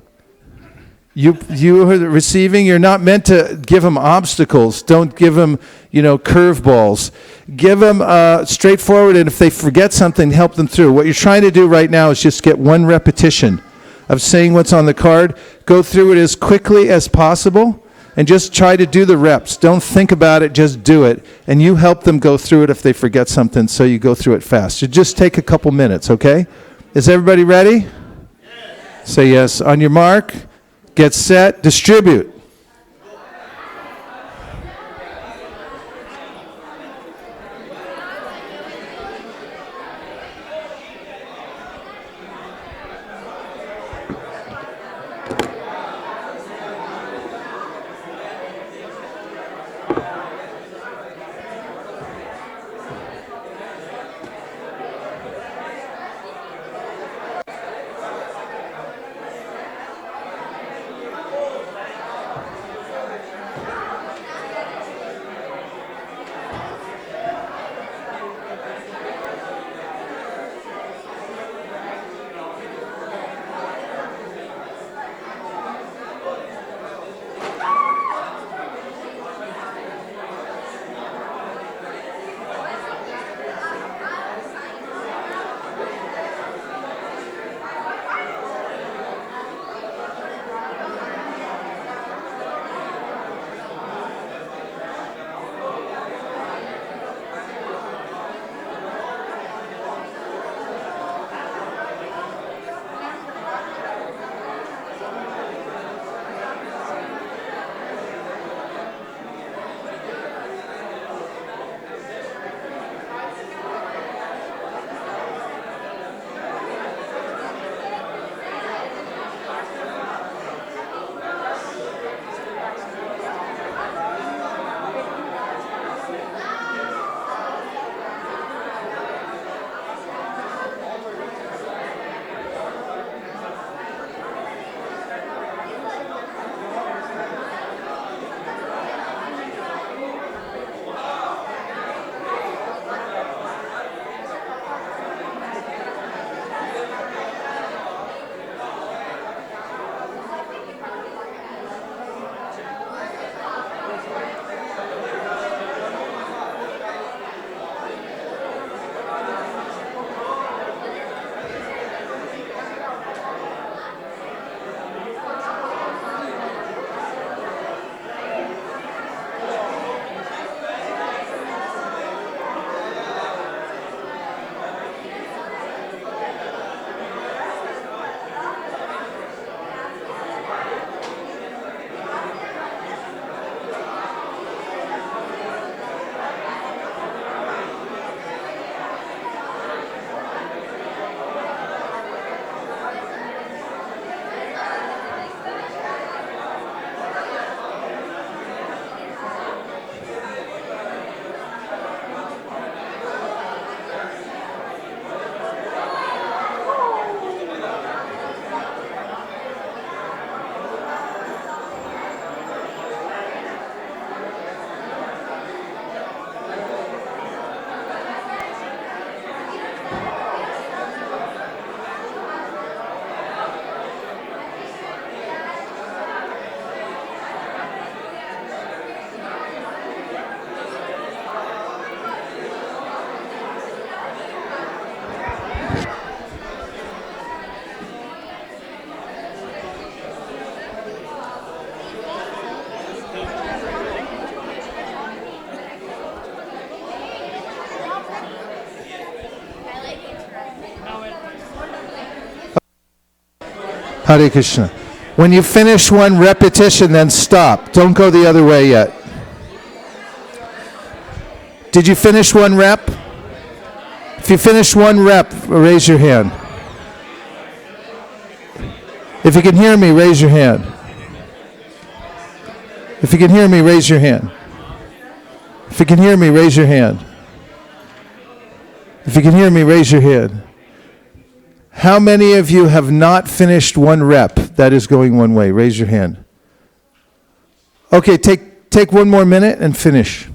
You are receiving. You're not meant to give them obstacles. Don't give them, curveballs. Give them straightforward, and if they forget something, help them through. What you're trying to do right now is just get one repetition of saying what's on the card. Go through it as quickly as possible, and just try to do the reps. Don't think about it, just do it. And you help them go through it if they forget something, so you go through it fast. So just take a couple minutes, okay? Is everybody ready? Yes. Say yes. On your mark, get set, distribute. Hare Krishna. When you finish one repetition, then stop. Don't go the other way yet. Did you finish one rep? If you finish one rep, raise your hand. If you can hear me, raise your hand. If you can hear me, raise your hand. If you can hear me, raise your hand. If you can hear me, raise your hand. How many of you have not finished one rep that is going one way? Raise your hand. Okay, take one more minute and finish.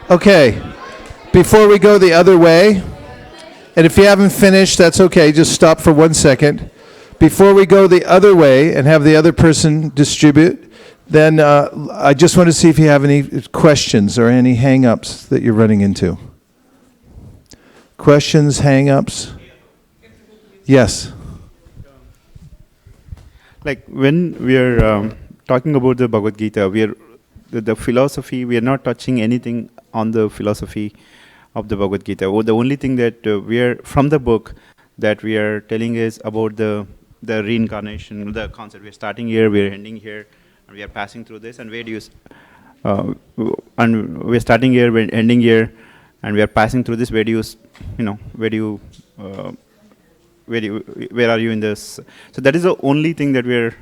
Okay, before we go the other way, and if you haven't finished, that's okay, just stop for 1 second. Before we go the other way and have the other person distribute, then I just want to see if you have any questions or any hang-ups that you're running into. Questions, hang-ups? Yes. Like when we are talking about the Bhagavad Gita, we are the philosophy. We are not touching anything on the philosophy of the Bhagavad Gita. The only thing that we are from the book that we are telling is about the reincarnation, the concept. We are starting here, we are ending here, and we are passing through this. And where do you? And we are starting here, we are ending here, and we are passing through this. Where do you? Where are you in this? So that is the only thing that we are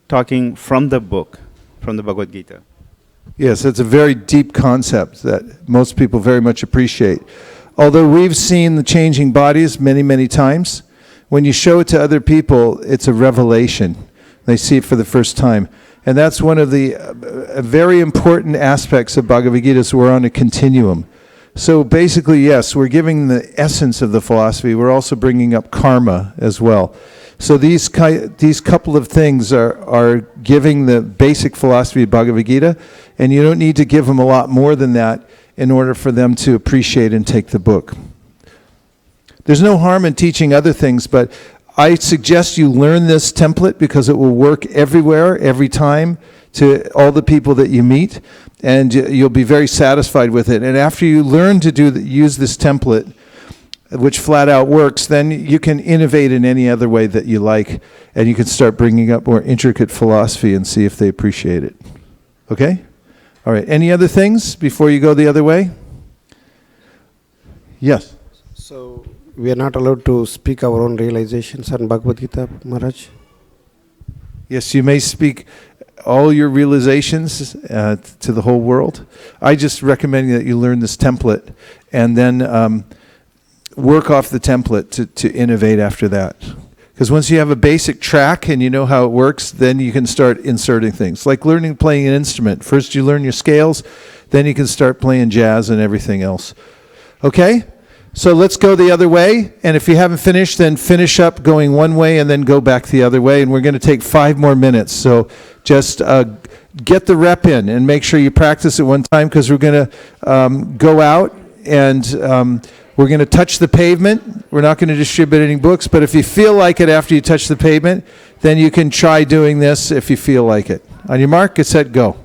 talking from the book, from the Bhagavad Gita. Yes, it's a very deep concept that most people very much appreciate. Although we've seen the changing bodies many, many times, when you show it to other people, it's a revelation. They see it for the first time. And that's one of the very important aspects of Bhagavad Gita, is we're on a continuum. So basically, yes, we're giving the essence of the philosophy. We're also bringing up karma as well. So these couple of things are giving the basic philosophy of Bhagavad Gita, and you don't need to give them a lot more than that in order for them to appreciate and take the book. There's no harm in teaching other things, but I suggest you learn this template because it will work everywhere, every time, to all the people that you meet, and you'll be very satisfied with it. And after you learn to use this template, which flat out works, then you can innovate in any other way that you like, and you can start bringing up more intricate philosophy and see if they appreciate it. Okay? All right. Any other things before you go the other way? Yes. So we are not allowed to speak our own realizations on Bhagavad Gita, Maharaj? Yes, you may speak all your realizations to the whole world. I just recommend that you learn this template and then work off the template to innovate after that. Because once you have a basic track and you know how it works, then you can start inserting things. Like playing an instrument. First you learn your scales, then you can start playing jazz and everything else. Okay? So let's go the other way. And if you haven't finished, then finish up going one way and then go back the other way. And we're going to take 5 more minutes. So just get the rep in and make sure you practice it one time, because we're going to go out and we're going to touch the pavement. We're not going to distribute any books, but if you feel like it after you touch the pavement, then you can try doing this if you feel like it. On your mark, get set, go.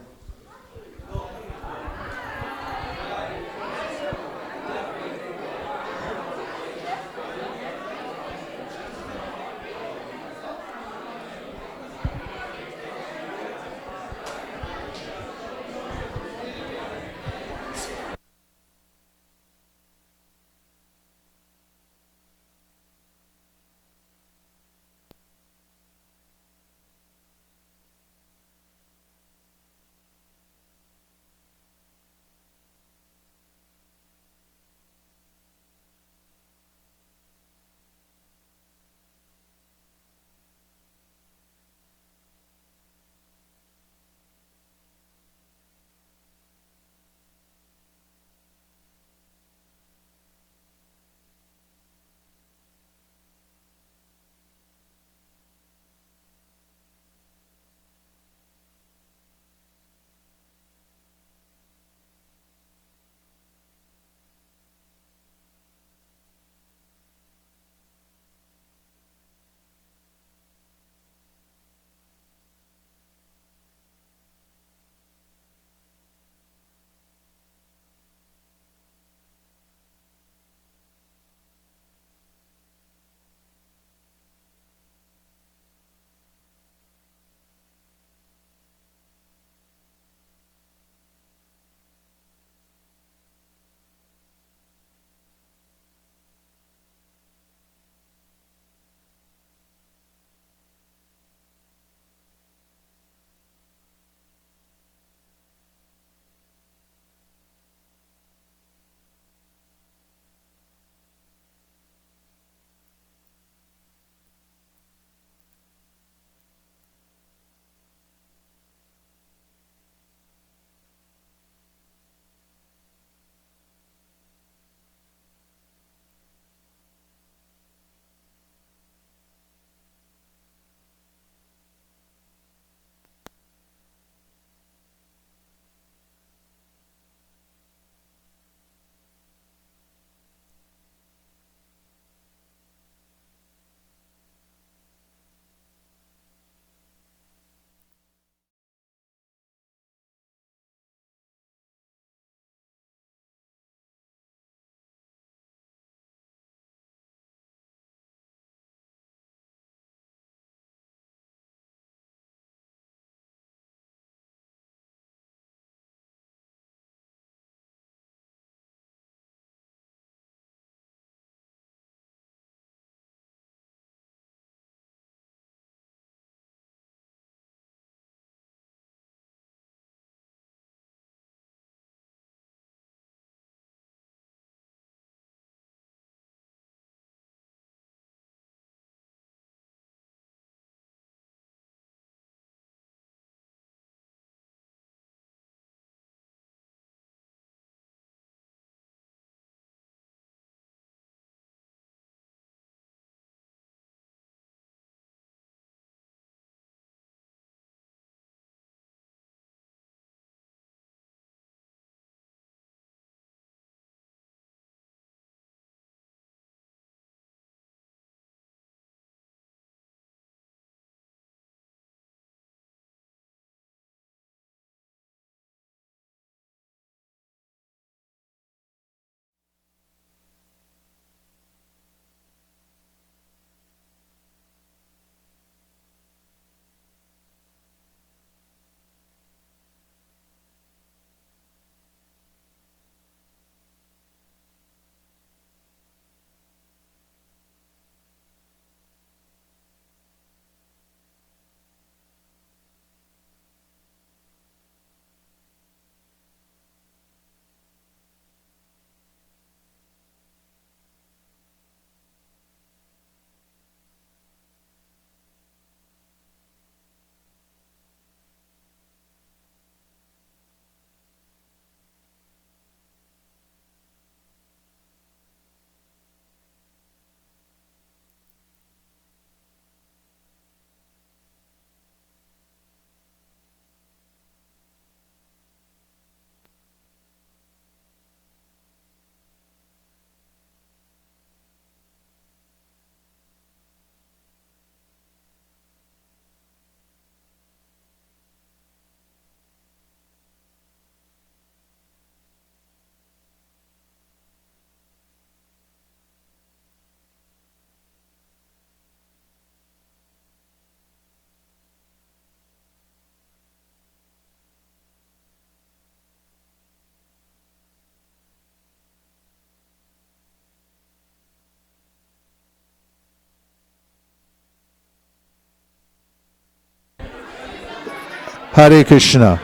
Hare Krishna.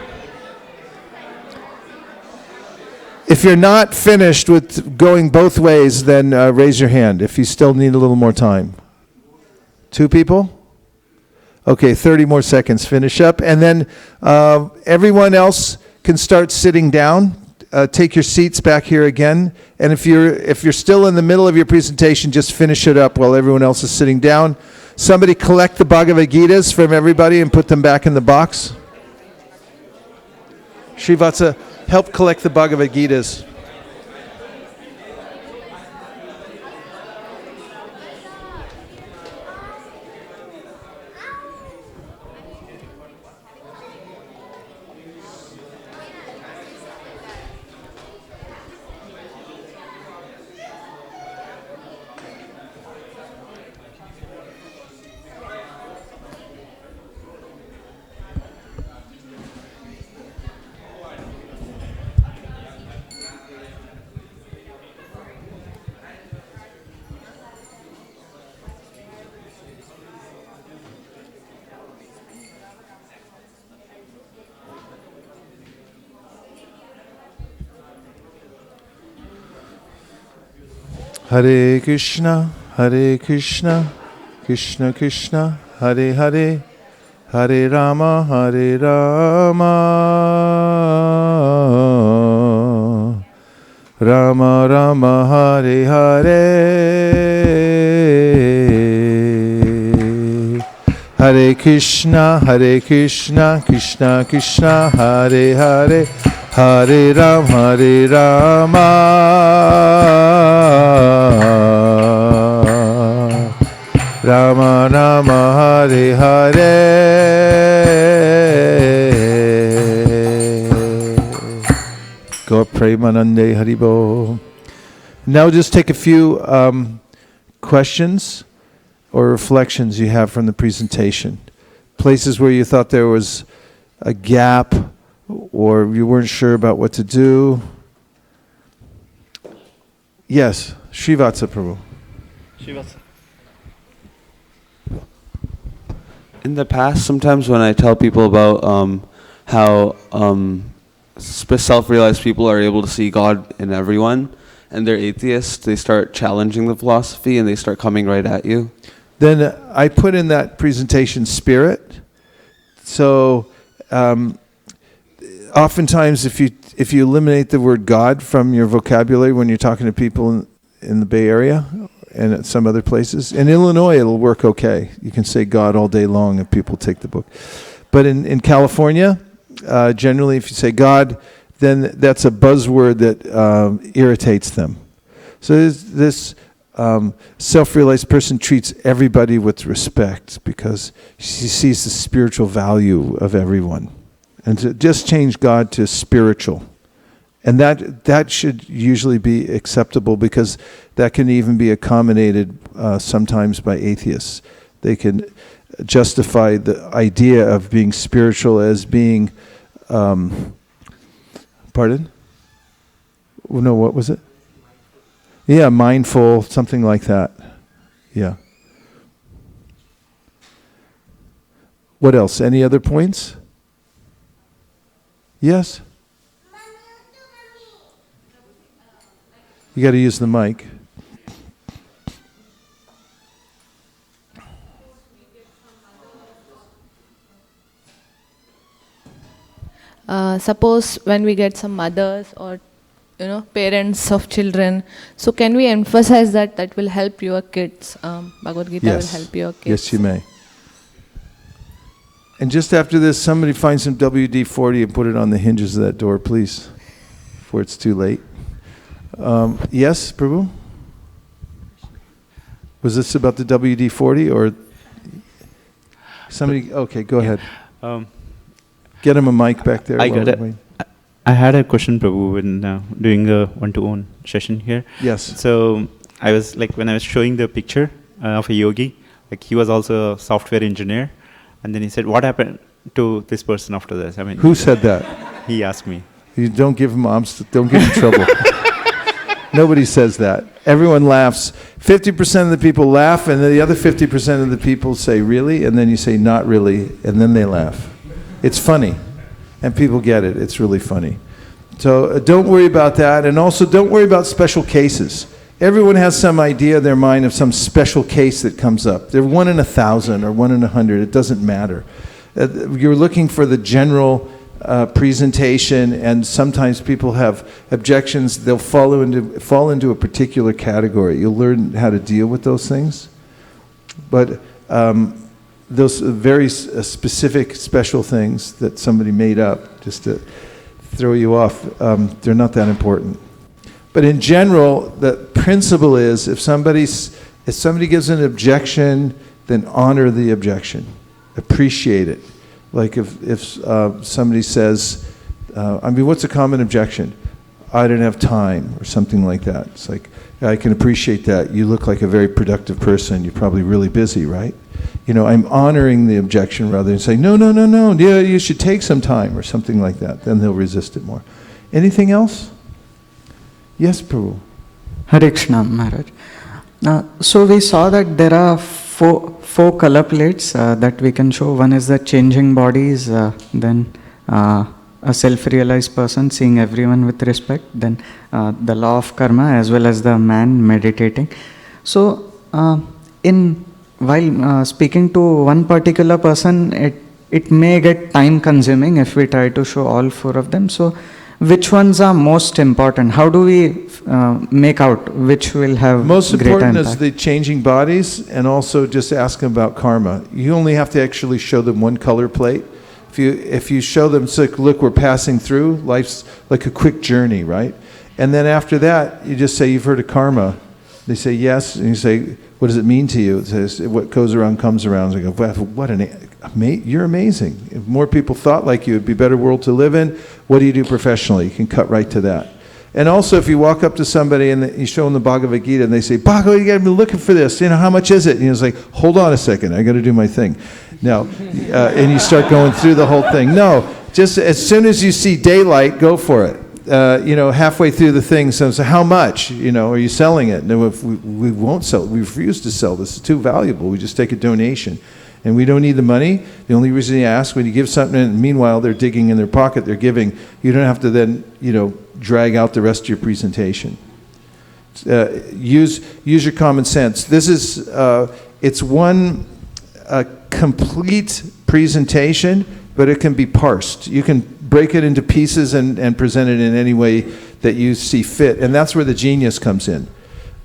If you're not finished with going both ways, then raise your hand if you still need a little more time. 2 people? Okay, 30 more seconds. Finish up. And then everyone else can start sitting down. Take your seats back here again. And if you're still in the middle of your presentation, just finish it up while everyone else is sitting down. Somebody collect the Bhagavad Gitas from everybody and put them back in the box. Srivatsa, help collect the Bhagavad Gitas. Hare Krishna, Krishna Krishna, Hare Hare, Hare Rama, Rama Rama, Hare Hare. Hare Krishna, Krishna Krishna, Hare Hare, Hare Rama, Rama Rama, Hare Hare. Gaur Premanande Haribo. Now just take a few questions or reflections you have from the presentation. Places where you thought there was a gap or you weren't sure about what to do. Yes, Srivatsa Prabhu. Srivatsa. In the past, sometimes when I tell people about how self-realized people are able to see God in everyone, and they're atheists, they start challenging the philosophy and they start coming right at you. Then I put in that presentation spirit. So oftentimes if you eliminate the word God from your vocabulary when you're talking to people in the Bay Area and at some other places, in Illinois it'll work okay. You can say God all day long if people take the book. But in California, generally if you say God, then that's a buzzword that irritates them. So this self-realized person treats everybody with respect because she sees the spiritual value of everyone. And to just change God to spiritual. And that should usually be acceptable because that can even be accommodated sometimes by atheists. They can justify the idea of being spiritual as being, pardon? No, what was it? Yeah, mindful, something like that. Yeah. What else? Any other points? Yes? You got to use the mic. Suppose when we get some mothers or parents of children, so can we emphasize that will help your kids? Bhagavad Gita will help your kids. Yes, you may. And just after this, somebody find some WD-40 and put it on the hinges of that door, please, before it's too late. Yes, Prabhu? Was this about the WD-40 or somebody? Okay, go ahead. Get him a mic back there. I got it. I had a question, Prabhu, when doing a one-to-one session here. Yes. So I was when I was showing the picture of a yogi, he was also a software engineer, and then he said, "What happened to this person after this?" I mean, who said that? He asked me. You don't give him don't give him trouble. Nobody says that. Everyone laughs. 50% of the people laugh, and the other 50% of the people say, "Really?" And then you say, "Not really," and then they laugh. It's funny, and people get it. It's really funny. So don't worry about that, and also don't worry about special cases. Everyone has some idea in their mind of some special case that comes up. They're 1 in 1,000 or 1 in 100. It doesn't matter. You're looking for the general presentation, and sometimes people have objections. They'll fall into a particular category. You'll learn how to deal with those things. But those very specific, special things that somebody made up just to throw you off, they're not that important. But in general, the principle is if somebody gives an objection, then honor the objection. Appreciate it. Like if somebody says, what's a common objection? I didn't have time, or something like that. It's like, I can appreciate that. You look like a very productive person. You're probably really busy, right? I'm honoring the objection rather than saying, no, yeah, you should take some time, or something like that. Then they'll resist it more. Anything else? Yes, Prabhu. Hare Krishna, Maharaj. So we saw that there are four color plates that we can show. One is the changing bodies, then a self-realized person seeing everyone with respect, then the law of karma, as well as the man meditating. So while speaking to one particular person, it may get time consuming if we try to show all four of them. So which ones are most important? How do we make out which will have most important impact? is the changing bodies, and also just ask them about karma. You only have to actually show them one color plate. If you show them, it's like, look, we're passing through, life's like a quick journey, right? And then after that, you just say, you've heard of karma. They say yes, and you say, what does it mean to you? It says, what goes around comes around. So I go, you're amazing. If more people thought like you, it'd be a better world to live in. What do you do professionally? You can cut right to that. And also, if you walk up to somebody and you show them the Bhagavad Gita, and they say, Bhagavad, you got to be looking for this. How much is it? And it's like, hold on a second, I got to do my thing. No, and you start going through the whole thing. No, just as soon as you see daylight, go for it. Halfway through the thing, so how much? Are you selling it? No, if we won't sell it. We refuse to sell this. It's too valuable. We just take a donation. And we don't need the money. The only reason you ask, when you give something, and meanwhile they're digging in their pocket, they're giving, you don't have to then, drag out the rest of your presentation. Use your common sense. This is, it's one complete presentation, but it can be parsed. You can break it into pieces and present it in any way that you see fit. And that's where the genius comes in.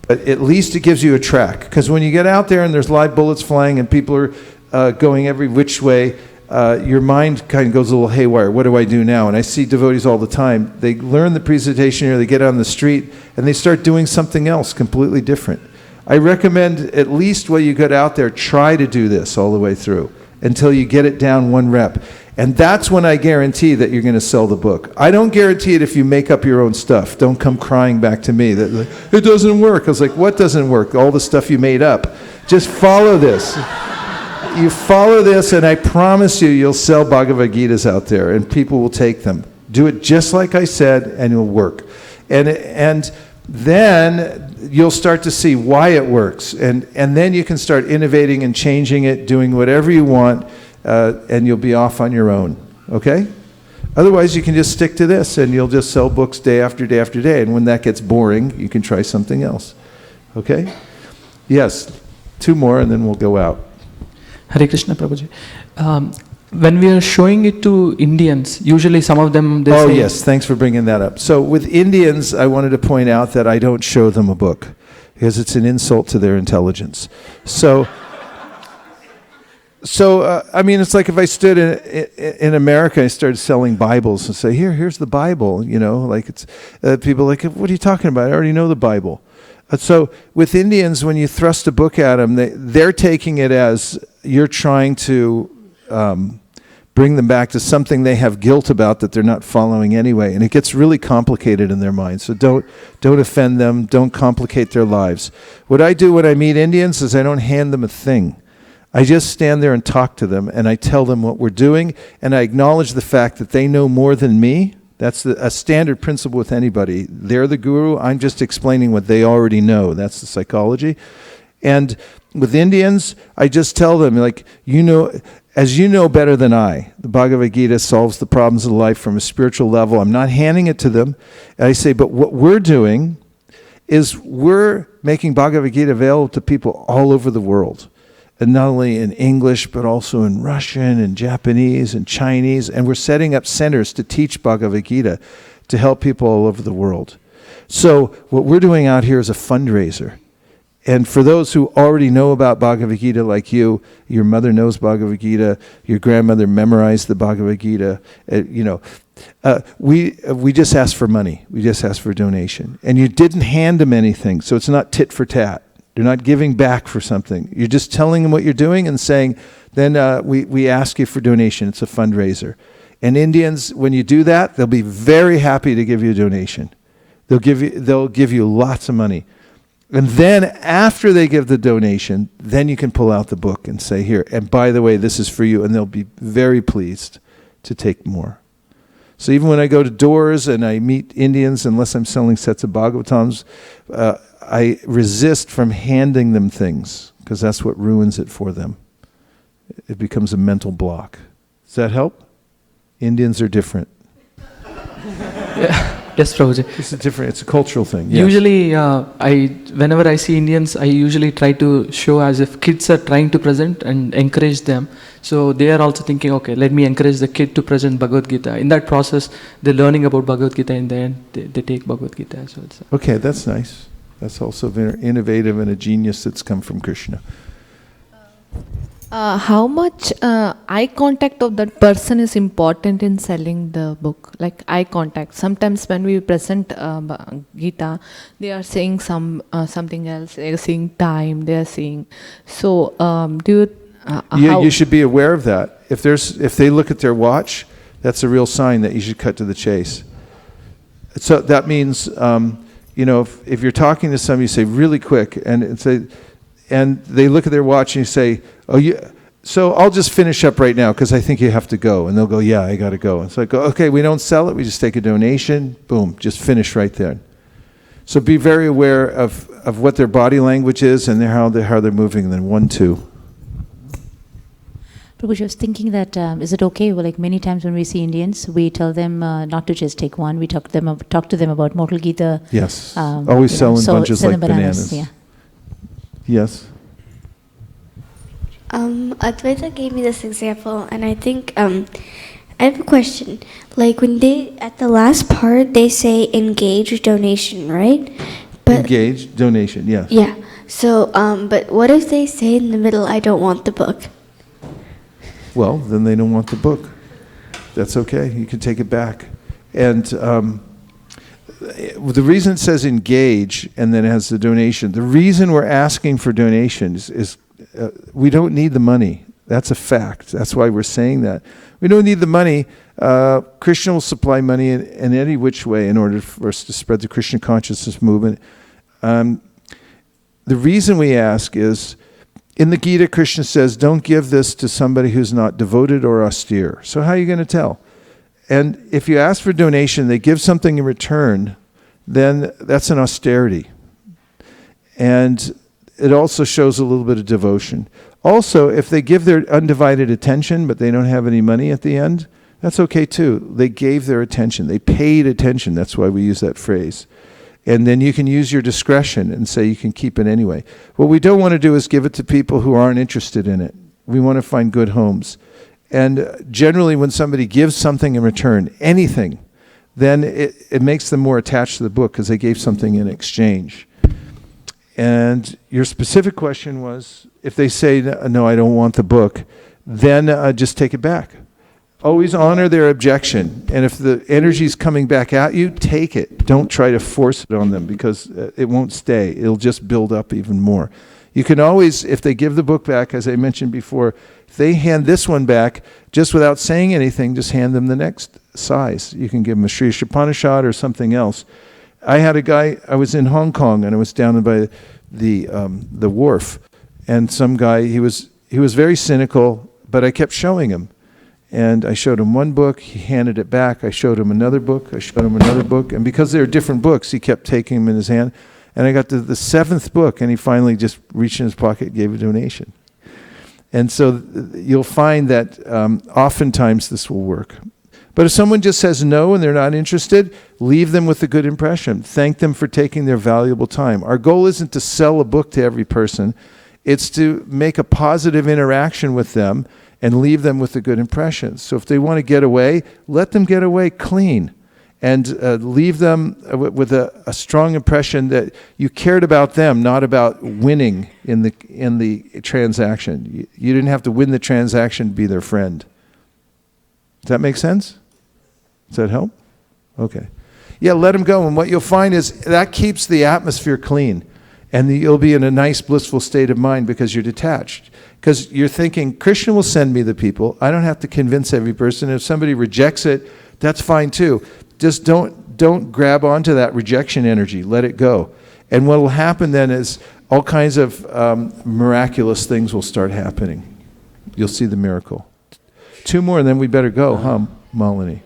But at least it gives you a track. Because when you get out there and there's live bullets flying and people are going every which way, your mind kind of goes a little haywire. What do I do now? And I see devotees all the time. They learn the presentation here, they get on the street, and they start doing something else completely different. I recommend, at least while you get out there, try to do this all the way through until you get it down one rep. And that's when I guarantee that you're going to sell the book. I don't guarantee it if you make up your own stuff. Don't come crying back to me that it doesn't work. I was like, what doesn't work? All the stuff you made up. Just follow this. You follow this, and I promise you'll sell Bhagavad Gitas out there, and people will take them. Do it just like I said, and it'll work. And then you'll start to see why it works. And then you can start innovating and changing it, doing whatever you want, and you'll be off on your own. Okay? Otherwise, you can just stick to this, and you'll just sell books day after day after day. And when that gets boring, you can try something else. Okay? Yes. 2 more, and then we'll go out. Hare Krishna, Prabhuji. When we are showing it to Indians, usually some of them, they say... Oh, yes. Thanks for bringing that up. So with Indians, I wanted to point out that I don't show them a book because it's an insult to their intelligence. So it's like if I stood in America, I started selling Bibles and say, here's the Bible, like it's people like, what are you talking about? I already know the Bible. So with Indians, when you thrust a book at them, they're taking it as you're trying to bring them back to something they have guilt about that they're not following anyway. And it gets really complicated in their minds. So don't offend them. Don't complicate their lives. What I do when I meet Indians is I don't hand them a thing. I just stand there and talk to them, and I tell them what we're doing, and I acknowledge the fact that they know more than me. That's a standard principle with anybody. They're the guru. I'm just explaining what they already know. That's the psychology. And with Indians, I just tell them, as you know better than I, the Bhagavad Gita solves the problems of life from a spiritual level. I'm not handing it to them. I say, but what we're doing is we're making Bhagavad Gita available to people all over the world. And not only in English, but also in Russian and Japanese and Chinese. And we're setting up centers to teach Bhagavad Gita to help people all over the world. So what we're doing out here is a fundraiser. And for those who already know about Bhagavad Gita like you, your mother knows Bhagavad Gita, your grandmother memorized the Bhagavad Gita, we just asked for money. We just asked for a donation. And you didn't hand them anything, so it's not tit for tat. You're not giving back for something. You're just telling them what you're doing and saying, then we ask you for donation. It's a fundraiser. And Indians, when you do that, they'll be very happy to give you a donation. They'll give you lots of money. And then after they give the donation, then you can pull out the book and say, here, and by the way, this is for you. And they'll be very pleased to take more. So even when I go to doors and I meet Indians, unless I'm selling sets of Bhagavatams, I resist from handing them things because that's what ruins it for them. It becomes a mental block. Does that help? Indians are different. Yes, Prabhuji. It's different. It's a cultural thing. Yes. Usually, whenever I see Indians, I usually try to show as if kids are trying to present and encourage them. So they are also thinking, okay, let me encourage the kid to present Bhagavad Gita. In that process, they're learning about Bhagavad Gita, and then they take Bhagavad Gita as well. So. Okay, that's nice. That's also very innovative and a genius that's come from Krishna. How much eye contact of that person is important in selling the book? Like eye contact. Sometimes when we present Gita, they are saying something else. They are seeing time. They are seeing. So you should be aware of that. If they look at their watch, that's a real sign that you should cut to the chase. So that means if you're talking to somebody, you say really quick, and they look at their watch and you say, so I'll just finish up right now because I think you have to go. And they'll go, yeah, I got to go. And so I go, okay, we don't sell it. We just take a donation. Boom, just finish right there. So be very aware of what their body language is and how they're moving. And then 1, 2. Prabhuji, I was thinking that, is it okay, well, like many times when we see Indians, we tell them not to just take one. We talk to them about Mortal Gita. Yes, always selling bunches like bananas. Yeah. Yes. Advaita gave me this example, and I think I have a question. Like when at the last part, they say engage donation, right? But engage donation, yes. Yeah. So, but what if they say in the middle, I don't want the book? Well, then they don't want the book. That's okay. You can take it back. And the reason it says engage and then it has the donation, the reason we're asking for donations is we don't need the money. That's a fact. That's why we're saying that. We don't need the money. Krishna will supply money in any which way in order for us to spread the Krishna consciousness movement. The reason we ask is, in the Gita, Krishna says, don't give this to somebody who's not devoted or austere. So how are you going to tell? And if you ask for donation, they give something in return, then that's an austerity. And it also shows a little bit of devotion. Also, if they give their undivided attention, but they don't have any money at the end, that's okay too. They gave their attention. They paid attention. That's why we use that phrase. And then you can use your discretion and say you can keep it anyway. What we don't want to do is give it to people who aren't interested in it. We want to find good homes. And generally when somebody gives something in return, anything, then it makes them more attached to the book because they gave something in exchange. And your specific question was, if they say, no, I don't want the book, then just take it back. Always honor their objection. And if the energy is coming back at you, take it. Don't try to force it on them because it won't stay. It'll just build up even more. You can always, if they give the book back, as I mentioned before, if they hand this one back, just without saying anything, just hand them the next size. You can give them a Sri Upanishad or something else. I had a guy, I was in Hong Kong and I was down by the wharf. And some guy, he was very cynical, but I kept showing him. And I showed him one book, he handed it back. I showed him another book, I showed him another book. And because they were different books, he kept taking them in his hand. And I got to the 7th book, and he finally just reached in his pocket and gave a donation. And so you'll find that oftentimes this will work. But if someone just says no and they're not interested, leave them with a good impression. Thank them for taking their valuable time. Our goal isn't to sell a book to every person. It's to make a positive interaction with them and leave them with a good impression. So if they want to get away, let them get away clean. And leave them with a strong impression that you cared about them, not about winning in the transaction. You didn't have to win the transaction to be their friend. Does that make sense? Does that help? Okay. Yeah, let them go. And what you'll find is that keeps the atmosphere clean. And you'll be in a nice, blissful state of mind because you're detached. Because you're thinking, Krishna will send me the people. I don't have to convince every person. If somebody rejects it, that's fine too. Just don't grab onto that rejection energy. Let it go. And what will happen then is all kinds of miraculous things will start happening. You'll see the miracle. 2 more and then we better go, huh, Malini?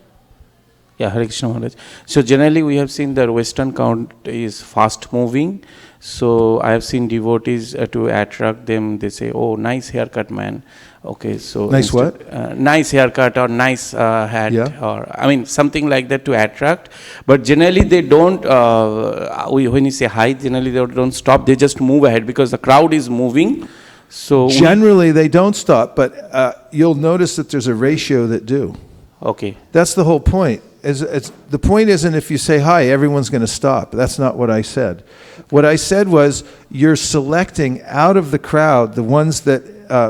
Yeah, Hare Krishna Maharaj. So generally we have seen that Western count is fast moving. So I have seen devotees to attract them. They say, "Oh, nice haircut, man." Okay, so nice what? Nice haircut or nice hat, or I mean something like that to attract. But generally they don't. When you say hi, generally they don't stop. They just move ahead because the crowd is moving. So generally they don't stop, but you'll notice that there's a ratio that do. Okay. That's the whole point. The point isn't if you say hi, everyone's going to stop. That's not what I said. What I said was you're selecting out of the crowd the ones that,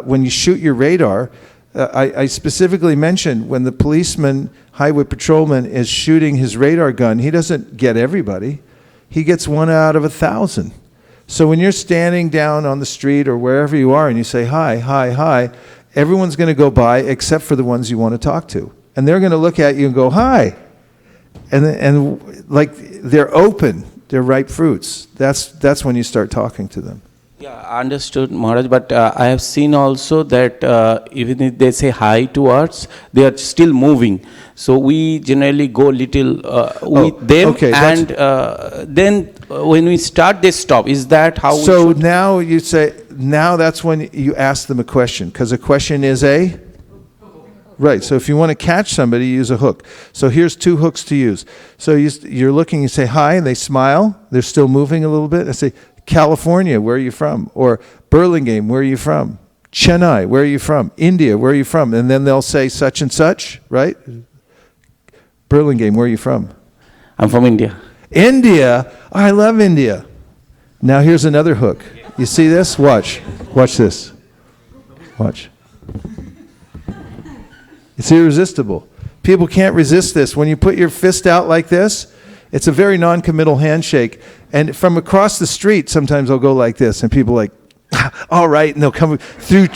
when you shoot your radar, I specifically mentioned when the policeman, highway patrolman is shooting his radar gun, he doesn't get everybody. He gets 1 out of 1,000. So when you're standing down on the street or wherever you are and you say hi, hi, hi, everyone's going to go by except for the ones you want to talk to. And they're going to look at you and go, hi. And like they're open, they're ripe fruits. That's when you start talking to them. Yeah, understood, Maharaj. But I have seen also that even if they say hi to us, they are still moving. So we generally go little with them, okay, and then when we start, they stop. Is that how? So now you say, now that's when you ask them a question, because a question is a. Right, so if you want to catch somebody, you use a hook. So here's 2 hooks to use. So you're looking, you say hi, and they smile. They're still moving a little bit. I say, California, where are you from? Or Burlingame, where are you from? Chennai, where are you from? India, where are you from? And then they'll say such and such, right? Burlingame, where are you from? I'm from India. India? Oh, I love India. Now here's another hook. You see this? Watch. Watch this. Watch. It's irresistible. People can't resist this. When you put your fist out like this, it's a very non-committal handshake. And from across the street, sometimes I'll go like this, and people are like, all right, and they'll come through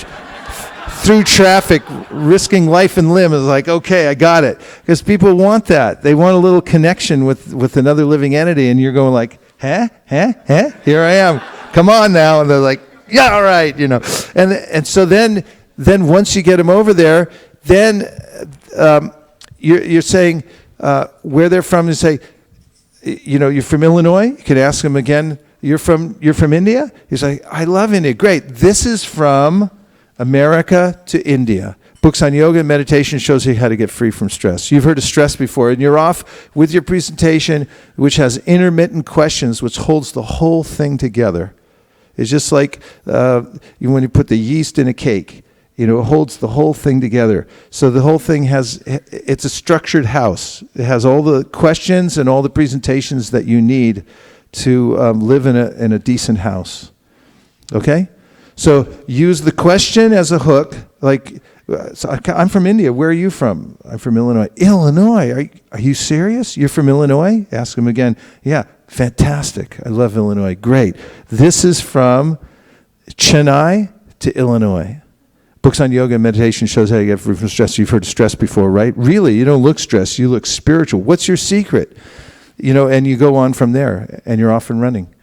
traffic, risking life and limb. It's like, okay, I got it. Because people want that. They want a little connection with another living entity, and you're going like, huh? Here I am. Come on now. And they're like, yeah, all right, you know. And so then once you get them over there, then you're saying where they're from. You say, you know, you're from Illinois. You can ask them again. You're from India. He's like, I love India. Great. This is from America to India. Books on yoga and meditation shows you how to get free from stress. You've heard of stress before, and you're off with your presentation, which has intermittent questions, which holds the whole thing together. It's just like when you put the yeast in a cake. You know, it holds the whole thing together. So the whole thing it's a structured house. It has all the questions and all the presentations that you need to live in a decent house. Okay? So use the question as a hook. Like, so I'm from India. Where are you from? I'm from Illinois. Illinois? Are you serious? You're from Illinois? Ask him again. Yeah, fantastic. I love Illinois. Great. This is from Chennai to Illinois. Books on yoga and meditation shows how you get free from stress. You've heard of stress before, right? Really, you don't look stressed. You look spiritual. What's your secret? You know, and you go on from there, and you're off and running.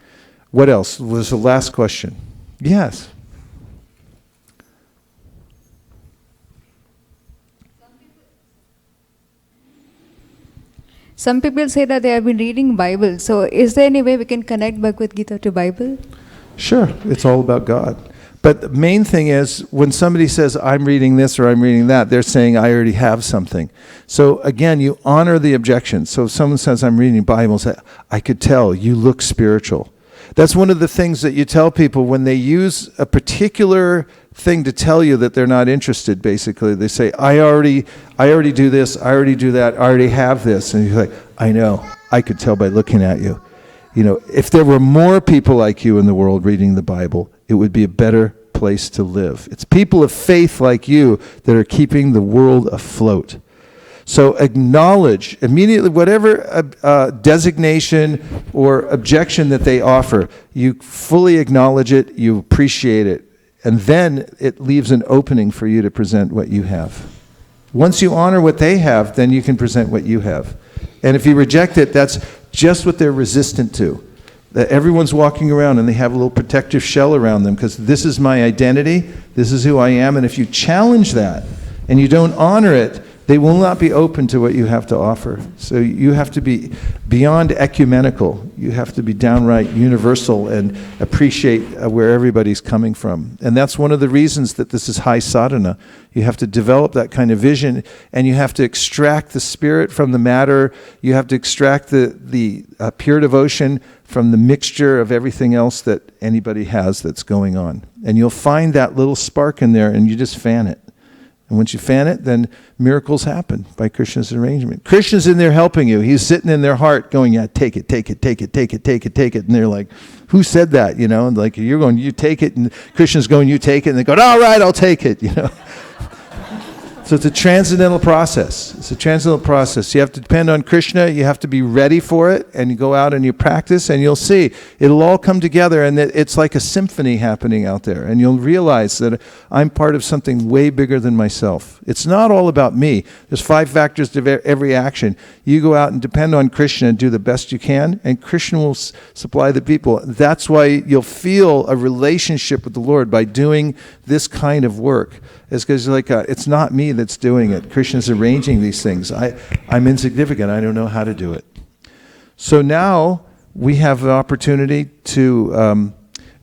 What else? Was the last question? Yes. Some people say that they have been reading Bible. So is there any way we can connect Bhagavad Gita to Bible? Sure. It's all about God. But the main thing is, when somebody says, I'm reading this or I'm reading that, they're saying, I already have something. So again, you honor the objection. So if someone says, I'm reading Bible, say, I could tell you look spiritual. That's one of the things that you tell people when they use a particular thing to tell you that they're not interested, basically. They say, I already do this, I already do that, I already have this. And you're like, I know, I could tell by looking at you. You know, if there were more people like you in the world reading the Bible, it would be a better place to live. It's people of faith like you that are keeping the world afloat. So acknowledge immediately whatever designation or objection that they offer, you fully acknowledge it, you appreciate it, and then it leaves an opening for you to present what you have. Once you honor what they have, then you can present what you have. And if you reject it, that's just what they're resistant to. That everyone's walking around and they have a little protective shell around them because this is my identity, this is who I am, and if you challenge that and you don't honor it, they will not be open to what you have to offer. So you have to be beyond ecumenical. You have to be downright universal and appreciate where everybody's coming from. And that's one of the reasons that this is high sadhana. You have to develop that kind of vision, and you have to extract the spirit from the matter. You have to extract the pure devotion from the mixture of everything else that anybody has that's going on. And you'll find that little spark in there, and you just fan it. And once you fan it, then miracles happen by Krishna's arrangement. Krishna's in there helping you. He's sitting in their heart going, yeah, take it, take it, take it, take it, take it, take it. And they're like, who said that? You know, and like, you're going, you take it. And Krishna's going, you take it. And they go, all right, I'll take it, you know. So it's a transcendental process. It's a transcendental process. You have to depend on Krishna. You have to be ready for it. And you go out and you practice, and you'll see. It'll all come together, and it's like a symphony happening out there. And you'll realize that I'm part of something way bigger than myself. It's not all about me. There's 5 factors to every action. You go out and depend on Krishna and do the best you can, and Krishna will supply the people. That's why you'll feel a relationship with the Lord by doing this kind of work. It's because like it's not me that's doing it. Krishna's arranging these things. I'm insignificant. I don't know how to do it. So now we have the opportunity to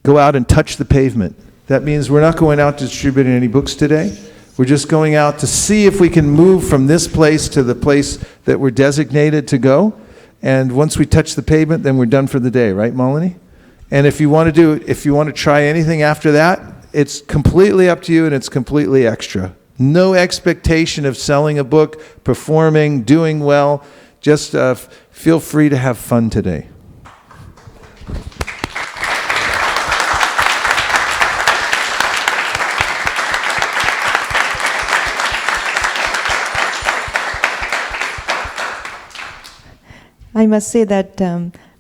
go out and touch the pavement. That means we're not going out distributing any books today. We're just going out to see if we can move from this place to the place that we're designated to go. And once we touch the pavement, then we're done for the day, right, Malini? And if you want to try anything after that, it's completely up to you, and it's completely extra. No expectation of selling a book, performing, doing well. Just feel free to have fun today. I must say that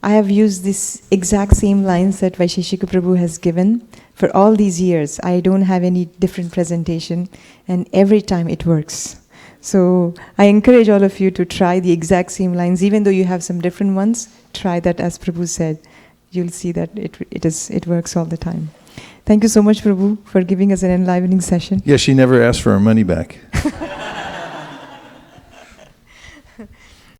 I have used this exact same lines that Vaisesika Prabhu has given for all these years. I don't have any different presentation, and every time it works. So I encourage all of you to try the exact same lines, even though you have some different ones. Try that, as Prabhu said. You'll see that it works all the time. Thank you so much, Prabhu, for giving us an enlivening session. Yeah, she never asked for her money back.